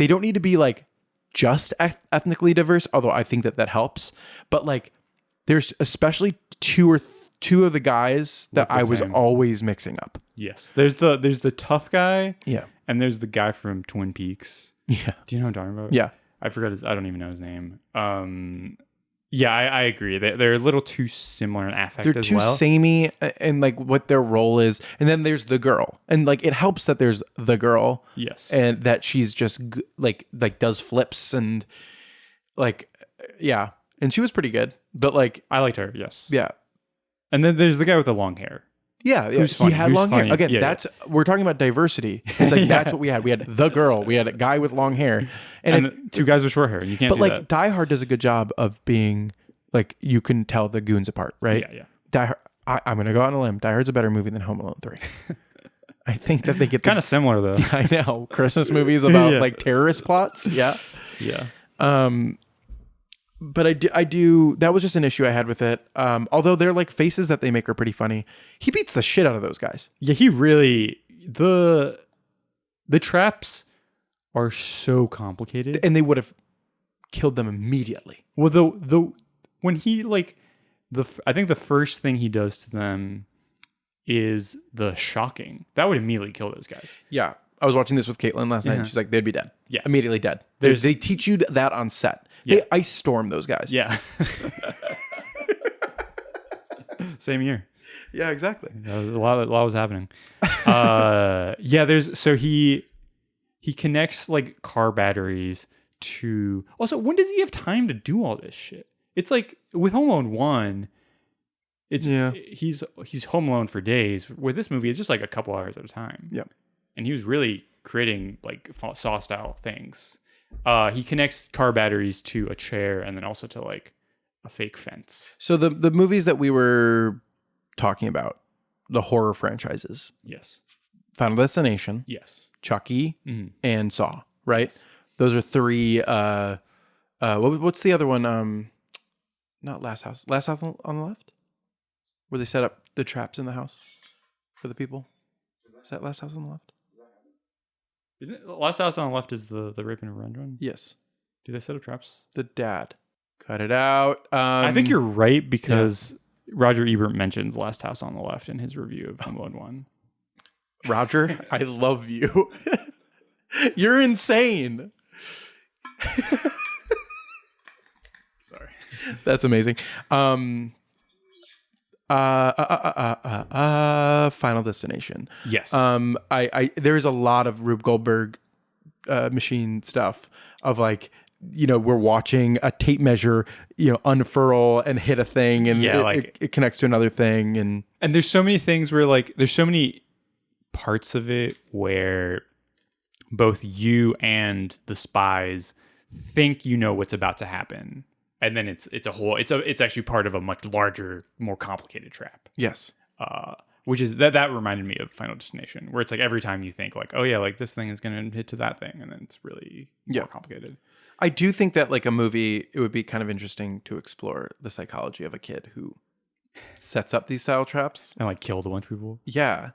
don't need to be like just ethnically diverse, although I think that helps. But like there's especially two of the guys that I was always mixing up. Yes. There's the tough guy. Yeah. And there's the guy from Twin Peaks. Yeah. Do you know what I'm talking about? Yeah. I don't even know his name. Yeah, I agree. They're a little too similar in affect as well. They're too samey and like what their role is. And then there's the girl. And like it helps that there's the girl. Yes. And that she's just like does flips and like, yeah. And she was pretty good. But like I liked her, yes. Yeah. And then there's the guy with the long hair. Yeah, yeah. He had long hair. Again, we're talking about diversity. It's like that's what we had. We had the girl. We had a guy with long hair, and two guys with short hair. You can't. But like Die Hard does a good job of being like you can tell the goons apart, right? Yeah, yeah. Die Hard. I'm gonna go out on a limb. Die Hard's a better movie than Home Alone 3. I think that they get kind of similar though. I know Christmas movies about like terrorist plots. Yeah, yeah. But I do. That was just an issue I had with it. Although their like faces that they make are pretty funny. He beats the shit out of those guys. Yeah, he really the traps are so complicated, And they would have killed them immediately. well, the when he like I think the first thing he does to them is the shocking. That would immediately kill those guys. Yeah. I was watching this with Caitlin last night. Yeah. And she's like, they'd be dead. Yeah. Immediately dead. There's- They teach you that on set. Yeah. They ice storm those guys. Yeah. Same year. Yeah, exactly. A lot was happening. Yeah, he connects like car batteries to. Also, when does he have time to do all this shit? It's like with Home Alone 1, he's home alone for days. With this movie, it's just like a couple hours at a time. Yeah. And he was really creating like Saw style things. He connects car batteries to a chair and then also to like a fake fence. So the movies that we were talking about, the horror franchises, Yes. Final Destination, Yes. Chucky, Mhm. and Saw, right? Yes. Those are three. What's the other one? Not Last House. Last House on the Left, where they set up the traps in the house for the people. Is that Last House on the Left? Isn't it, Last House on the Left is the rape and revenge one? Yes. Do they set up traps? The dad. Cut it out. I think you're right because Roger Ebert mentions Last House on the Left in his review of Home Alone 1. Roger, I love you. You're insane. Sorry. That's amazing. Final Destination. Yes. I there's a lot of Rube Goldberg machine stuff of like, we're watching a tape measure, unfurl and hit a thing, and it connects to another thing, and there's so many things where like there's so many parts of it where both you and the spies think you know what's about to happen, and then it's actually part of a much larger, more complicated trap. yes. Which is that reminded me of Final Destination, where it's like every time you think like, oh yeah, like this thing is going to hit to that thing, and then it's really more complicated. I do think that like a movie, it would be kind of interesting to explore the psychology of a kid who sets up these style traps. And like killed a bunch of people. Yeah.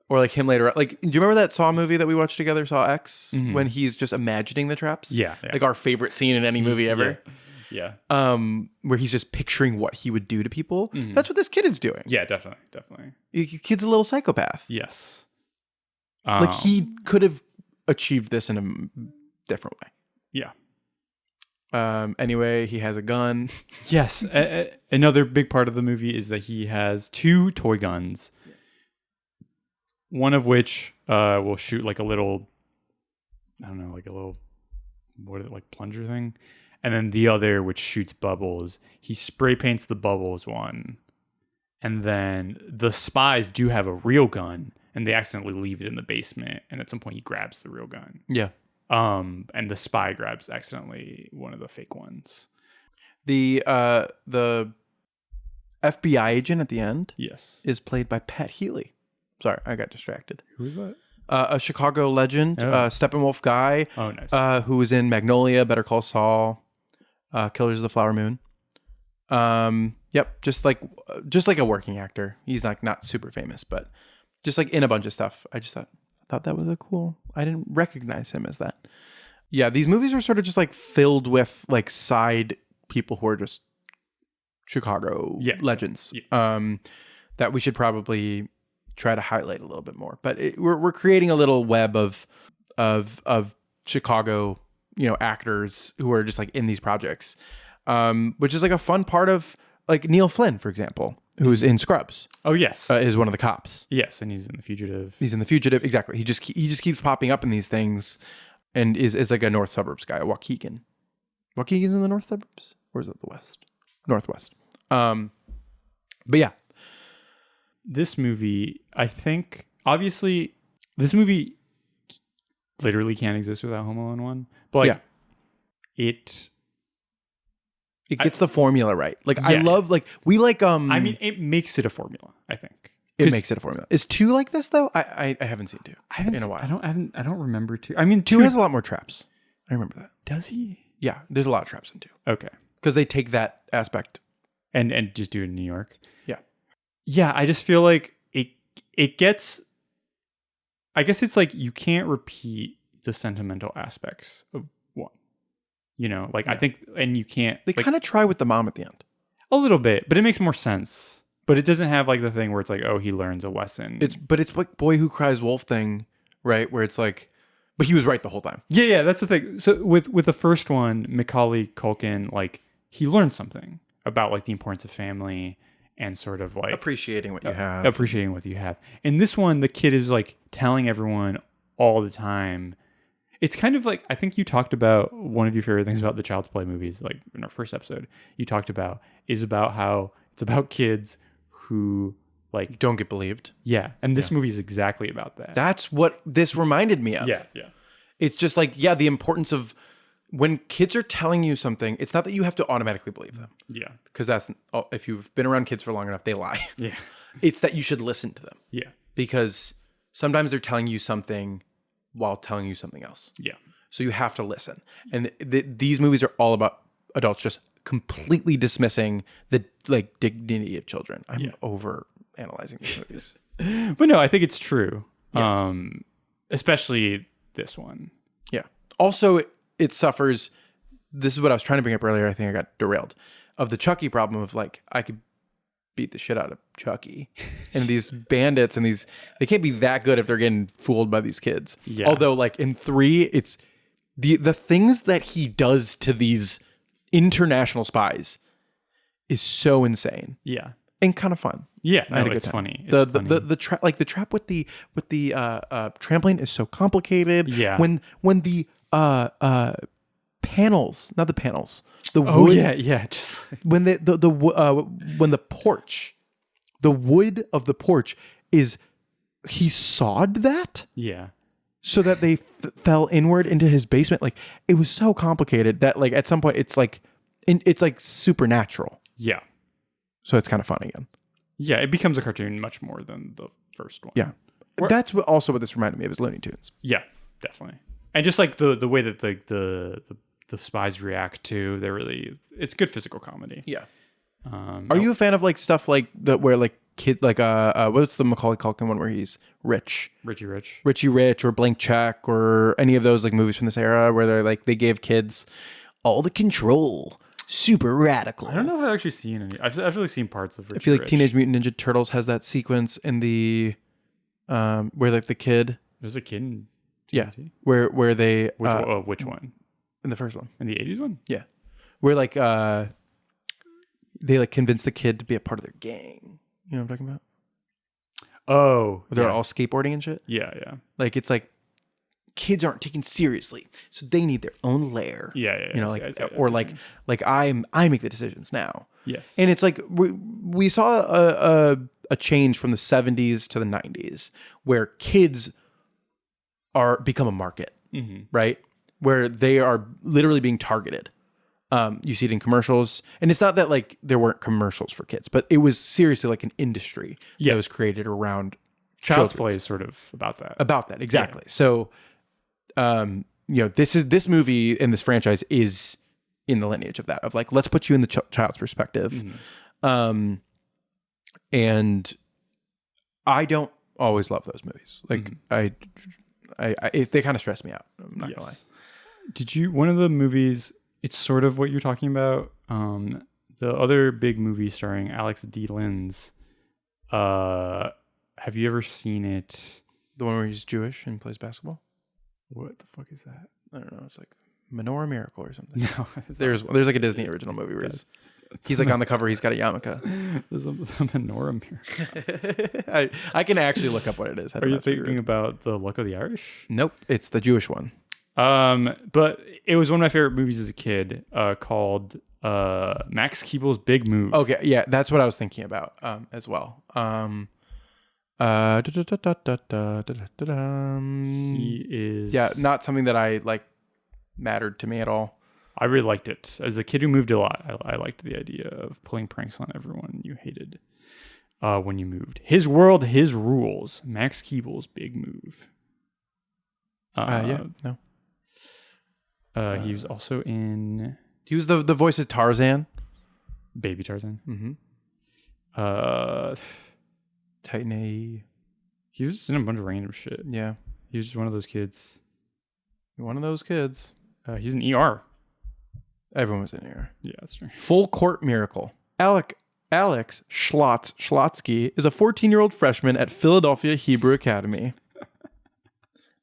Or like him later. Like, do you remember that Saw movie that we watched together, Saw X, when he's just imagining the traps? Yeah. Like our favorite scene in any movie ever. Yeah. Where he's just picturing what he would do to people. That's what this kid is doing. Yeah, definitely. The kid's a little psychopath. Yes. Like he could have achieved this in a different way. Yeah. Anyway, he has a gun. Yes. Another big part of the movie is that he has 2 toy guns. One of which will shoot like a little, I don't know, like a little, what is it, like plunger thing? And then the other, which shoots bubbles. He spray paints the bubbles one. And then the spies do have a real gun, and they accidentally leave it in the basement. And at some point, he grabs the real gun. Yeah. And the spy grabs accidentally one of the fake ones. The FBI agent at the end Yes. is played by Pat Healy. Sorry, I got distracted. Who is that? A Chicago legend, Oh. Steppenwolf guy, Oh, nice. who was in Magnolia, Better Call Saul, Killers of the Flower Moon. Yep, just like a working actor. He's like not super famous, but just like in a bunch of stuff. I thought that was a cool. I didn't recognize him as that. Yeah, these movies are sort of just like filled with like side people who are just Chicago legends. Yeah. That we should probably try to highlight a little bit more. But we're creating a little web of Chicago, actors who are just like in these projects, which is like a fun part of like Neil Flynn, for example, who's in Scrubs. Oh, yes. Is one of the cops. Yes, and he's in The Fugitive. He's in The Fugitive. Exactly. He just keeps popping up in these things, and is like a North Suburbs guy, Waukegan. Waukegan's in the North Suburbs, or is it the West? Northwest. But yeah. This movie, I think, obviously, this movie literally can't exist without Home Alone 1. But like, it gets the formula right. Like Yeah. I love like we like I mean, it makes it a formula, I think. it makes it a formula. Is 2 like this though? I haven't seen 2. I haven't in a seen- while. I don't remember 2. I mean, 2 has a lot more traps. I remember that. does he? Yeah, there's a lot of traps in 2. Okay. because they take that aspect. and just do it in New York. Yeah. Yeah, I just feel like it gets, I guess it's like you can't repeat the sentimental aspects of one. You know, like I think, and you can't. They like, kind of try with the mom at the end. a little bit, but it makes more sense. But it doesn't have like the thing where it's like, oh, he learns a lesson. It's like Boy Who Cries Wolf thing, right? Where it's like, but he was right the whole time. Yeah, that's the thing. So with the first one, Macaulay Culkin, like he learned something about like the importance of family and sort of like Appreciating what you have. appreciating what you have. In this one, the kid is like telling everyone all the time. It's kind of like, I think you talked about one of your favorite things about the Child's Play movies, like in our first episode, you talked about is about how it's about kids who like Don't get believed. yeah, and this movie is exactly about that. That's what this reminded me of. Yeah. It's just like, yeah, the importance of when kids are telling you something, it's not that you have to automatically believe them. Yeah. Because that's, if you've been around kids for long enough, they lie. Yeah. It's that you should listen to them. Yeah. Because sometimes they're telling you something while telling you something else. Yeah. So you have to listen. And these movies are all about adults just completely dismissing the like dignity of children. I'm over analyzing these movies. But no, I think it's true. Yeah. Especially this one. Yeah. Also, it suffers. This is what I was trying to bring up earlier. I think I got derailed of the Chucky problem of like, I could beat the shit out of Chucky and these bandits and they can't be that good if they're getting fooled by these kids. Yeah. Although like in 3, it's the things that he does to these international spies is so insane. Yeah. And kind of fun. Yeah. I had No, a good it's time. funny. It's funny. The trap, like the trap with the trampoline is so complicated. Yeah. When the panels, not the panels, the Oh wood. yeah. Just When when the porch, the wood of the porch is, he sawed that yeah. so that they fell inward into his basement. Like it was so complicated that like at some point it's like supernatural. Yeah. So it's kind of fun again. Yeah. It becomes a cartoon much more than the first one. Yeah. That's also what this reminded me of is Looney Tunes. Yeah, definitely. And just like the way that the spies react to, it's good physical comedy. Yeah. Are you a fan of like stuff like that where like kid like what's the Macaulay Culkin one where he's rich? Richie Rich. Richie Rich or Blank Check or any of those like movies from this era where they're like they gave kids all the control. Super radical. I don't know if I've actually seen any. I've actually seen parts of Richie I feel like Rich. Teenage Mutant Ninja Turtles has that sequence in the where like the kid There's a kid in yeah TNT? where they Which one? in the first one In the 80s one? yeah where like they like convince the kid to be a part of their gang. You know what I'm talking about? Oh. Where they're yeah. all skateboarding and shit. Yeah, yeah. Like it's like kids aren't taken seriously, so they need their own lair. Yeah, yeah. You know, I like see that. or like I make the decisions now. Yes. And it's like we saw a change from the 70s to the 90s where kids become a market, right? Where they are literally being targeted. You see it in commercials, and it's not that like there weren't commercials for kids, but it was seriously like an industry that was created around Child's children. Play is sort of about that. About that, exactly. So, you know, this movie and this franchise is in the lineage of that, of like, let's put you in the child's perspective. And I don't always love those movies. Like they kind of stress me out. I'm not gonna lie. Did you, one of the movies, it's sort of what you're talking about. The other big movie starring Alex D. Linz, have you ever seen it? The one where he's Jewish and plays basketball? What the fuck is that? I don't know. It's like Menorah Miracle or something. No, There's like a Disney original movie where he's like on the cover. He's got a yarmulke. there's a Menorah Miracle. I can actually look up what it is. Are you thinking about The Luck of the Irish? Nope. It's the Jewish one. But it was one of my favorite movies as a kid, called Max Keeble's Big Move. Okay, yeah, that's what I was thinking about as well. He is not something that I like mattered to me at all. I really liked it. As a kid who moved a lot, I liked the idea of pulling pranks on everyone you hated when you moved. His World, His Rules. Max Keeble's Big Move. No. He was also in He was the voice of Tarzan. Baby Tarzan. Mm-hmm. Titan A. He was just in a bunch of random shit. Yeah. He was just one of those kids. One of those kids. He's an ER. Everyone was in here. Yeah, that's true. Full Court Miracle. Alex Schlotsky is a 14-year-old freshman at Philadelphia Hebrew Academy.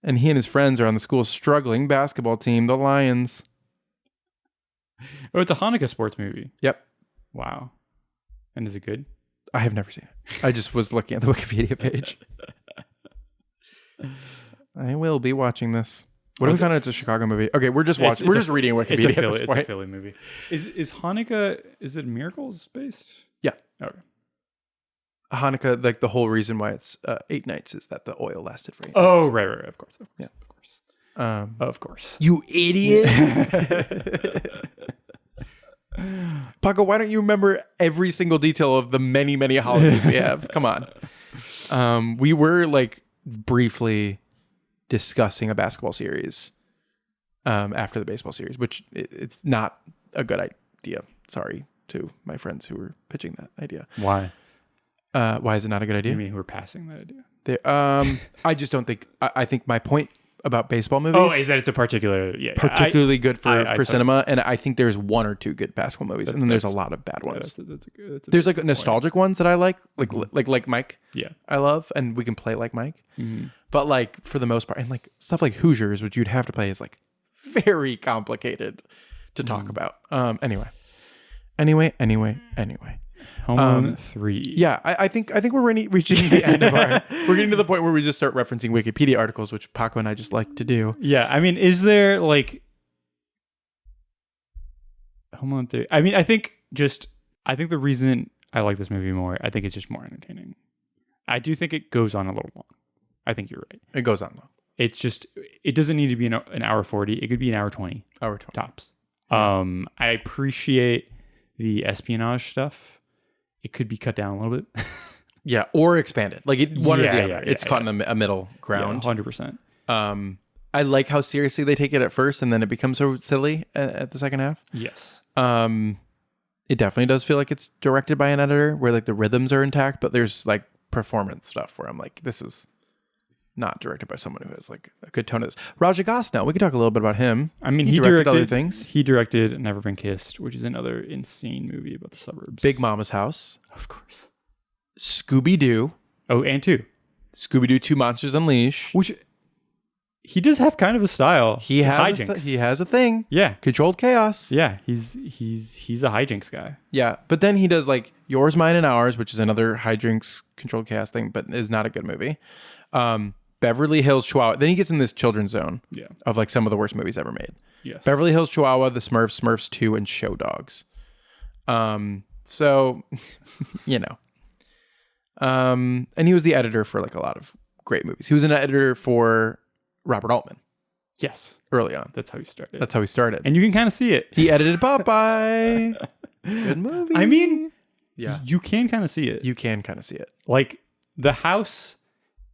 And he and his friends are on the school's struggling basketball team, the Lions. Oh, it's a Hanukkah sports movie. Yep. Wow. And is it good? I have never seen it. I just was looking at the Wikipedia page. I will be watching this. What if we found out it's a Chicago movie? Okay, we're just watching. We're just reading Wikipedia. It's a Philly movie. Is Hanukkah? Is it Miracles based? Yeah. Okay. Hanukkah, like the whole reason why it's 8 nights is that the oil lasted for 8 nights. Oh, right. Of course. Yeah. Of course. You idiot. Paco, why don't you remember every single detail of the many, many holidays we have? Come on. We were like briefly discussing a basketball series after the baseball series, which it's not a good idea. Sorry to my friends who were pitching that idea. Why? Why is it not a good idea? You mean who are passing that idea? I just don't think. I think my point about baseball movies. Oh, is that it's a particularly good for cinema, and I think there's 1 or 2 good basketball movies, and then there's a lot of bad ones. There's like nostalgic ones that I like Mike. Yeah, I love, and we can play like Mike. Mm-hmm. But like for the most part, and like stuff like Hoosiers, which you'd have to play, is like very complicated to talk about. Anyway. Home Alone 3. Yeah, I think we're reaching the end of our. We're getting to the point where we just start referencing Wikipedia articles, which Paco and I just like to do. Yeah, I mean, is there like Home Alone 3? I mean, I think the reason I like this movie more, I think it's just more entertaining. I do think it goes on a little long. I think you're right. It goes on long. It's just, it doesn't need to be an hour 40. It could be an hour 20. Hour 20. Tops. I appreciate the espionage stuff. It could be cut down a little bit. Yeah, or expanded. Like one or the other. Yeah, it's caught in a middle ground. 100%. I like how seriously they take it at first, and then it becomes so silly at the second half. Yes. It definitely does feel like it's directed by an editor, where like the rhythms are intact, but there's like performance stuff where I'm like, this is not directed by someone who has like a good tone of this. Raja Gosnell, we could talk a little bit about him. I mean, he directed other things. He directed Never Been Kissed, which is another insane movie about the suburbs. Big Mama's House. Of course. Scooby-Doo. Oh, and 2. Scooby-Doo 2 Monsters Unleashed. Which he does have kind of a style. He has a thing. Yeah. Controlled chaos. Yeah, he's a hijinks guy. Yeah, but then he does like Yours, Mine, and Ours, which is another hijinks controlled chaos thing, but is not a good movie. Beverly Hills Chihuahua. Then he gets in this children's zone of like some of the worst movies ever made. Yes. Beverly Hills Chihuahua, The Smurfs, Smurfs 2, and Show Dogs. So, you know. And he was the editor for like a lot of great movies. He was an editor for Robert Altman. Yes. Early on. That's how he started. And you can kind of see it. He edited Popeye. Good movie. I mean, yeah. You can kind of see it. You can kind of see it. Like the house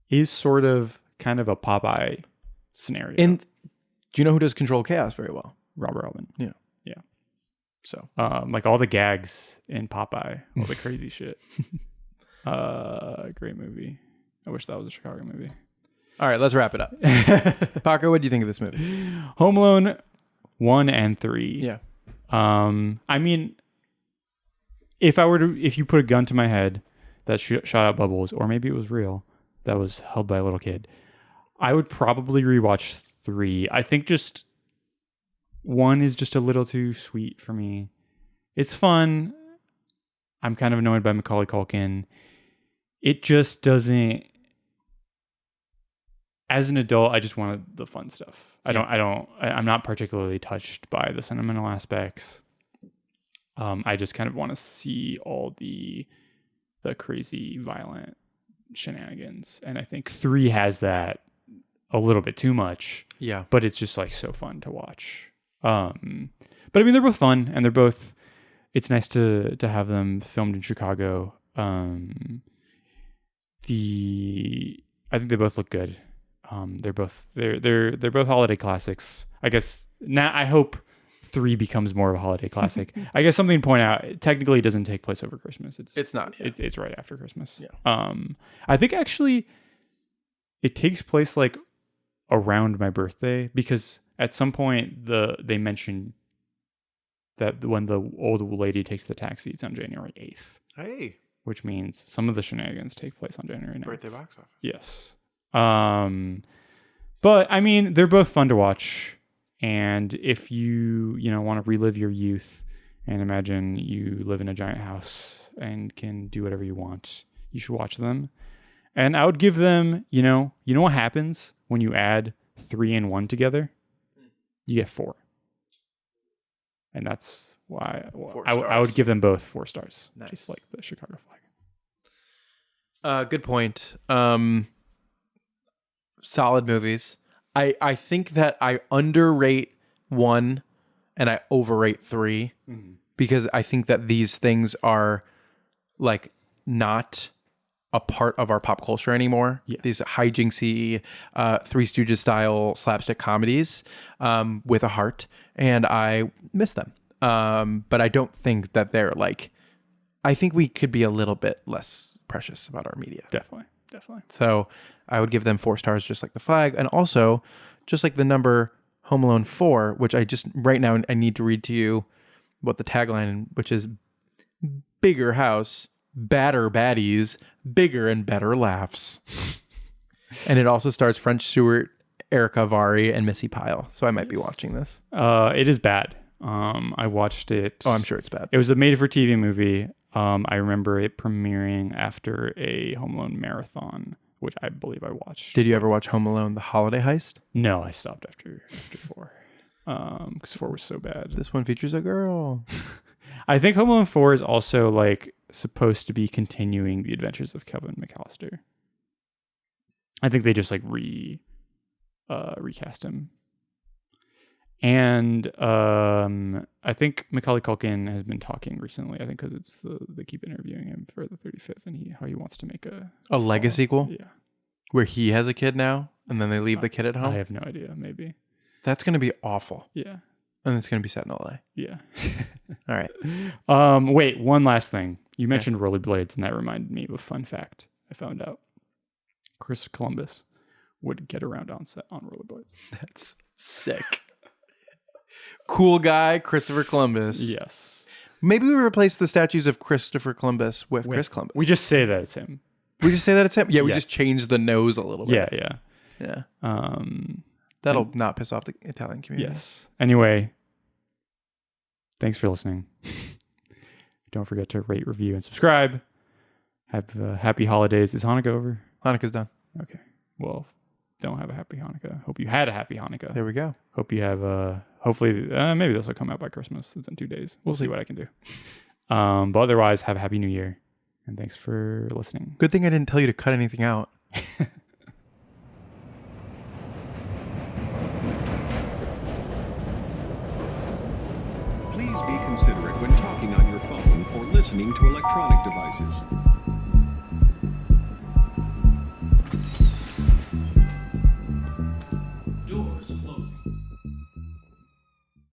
is sort of kind of a Popeye scenario. And do you know who does Control Chaos very well? Robert Altman. Yeah. Yeah. So, like all the gags in Popeye, all the crazy shit. Great movie. I wish that was a Chicago movie. All right, let's wrap it up. Paco, what do you think of this movie? Home Alone 1 and 3. Yeah. I mean, if you put a gun to my head that shot out bubbles, or maybe it was real, that was held by a little kid, I would probably rewatch 3. I think just 1 is just a little too sweet for me. It's fun. I'm kind of annoyed by Macaulay Culkin. It just doesn't. As an adult, I just wanted the fun stuff. I'm not particularly touched by the sentimental aspects. I just kind of want to see all the crazy, violent shenanigans. And I think 3 has that a little bit too much. Yeah. But it's just like so fun to watch. But I mean, they're both fun, and it's nice to have them filmed in Chicago. I think they both look good. They're both holiday classics. I guess now I hope 3 becomes more of a holiday classic. I guess something to point out, technically it doesn't take place over Christmas. It's not. Yeah. It's right after Christmas. Yeah. I think actually it takes place like around my birthday, because at some point they mention that when the old lady takes the taxi, it's on January 8th. Hey. Which means some of the shenanigans take place on January 9th. Birthday box office. Yes. But I mean, they're both fun to watch. And if you want to relive your youth and imagine you live in a giant house and can do whatever you want, you should watch them. And I would give them, you know what happens when you add 3 and 1 together? You get 4. And that's why I would give them both 4 stars. Nice. Just like the Chicago flag. Good point. Solid movies. I think that I underrate 1 and I overrate 3 because I think that these things are like not a part of our pop culture anymore. Yeah. These hijinksy, Three Stooges style slapstick comedies with a heart, and I miss them. But I don't think that they're like. I think we could be a little bit less precious about our media. Definitely. So I would give them 4 stars, just like the flag, and also just like the number Home Alone 4, which I just right now I need to read to you what the tagline, which is bigger house, badder baddies, bigger and better laughs. And it also stars French Stewart, Erica Vari, and Missy Pyle. So I might be watching this. It is bad. I watched it. Oh, I'm sure it's bad. It was a made-for-TV movie. I remember it premiering after a Home Alone marathon, which I believe I watched. Did you ever watch Home Alone: The Holiday Heist? No, I stopped after 4. Because 4 was so bad. This one features a girl. I think Home Alone 4 is also like supposed to be continuing the adventures of Kevin McAllister. I think they just like recast him. And I think Macaulay Culkin has been talking recently. I think because it's they keep interviewing him for the 35th, and how he wants to make a Lego sequel. Yeah, where he has a kid now, and then they leave the kid at home. I have no idea. Maybe that's going to be awful. Yeah, and it's going to be set in LA. Yeah. All right. Wait, one last thing. You mentioned rollerblades, and that reminded me of a fun fact I found out. Chris Columbus would get around on set on rollerblades. That's sick. Cool guy, Christopher Columbus. Yes. Maybe we replace the statues of Christopher Columbus with Chris Columbus. We just say that it's him. We just say that it's him? Yeah, we just change the nose a little bit. Yeah. That'll not piss off the Italian community. Yes. Anyway, thanks for listening. Don't forget to rate, review, and subscribe. Have happy holidays. Is Hanukkah over? Hanukkah's done. Okay. Well, don't have a happy Hanukkah. Hope you had a happy Hanukkah. There we go. Hope you have hopefully maybe this will come out by Christmas. It's in 2 days. We'll see what I can do. But otherwise, have a happy new year. And thanks for listening. Good thing I didn't tell you to cut anything out. Please be considerate when talking on your phone or listening to electronic devices.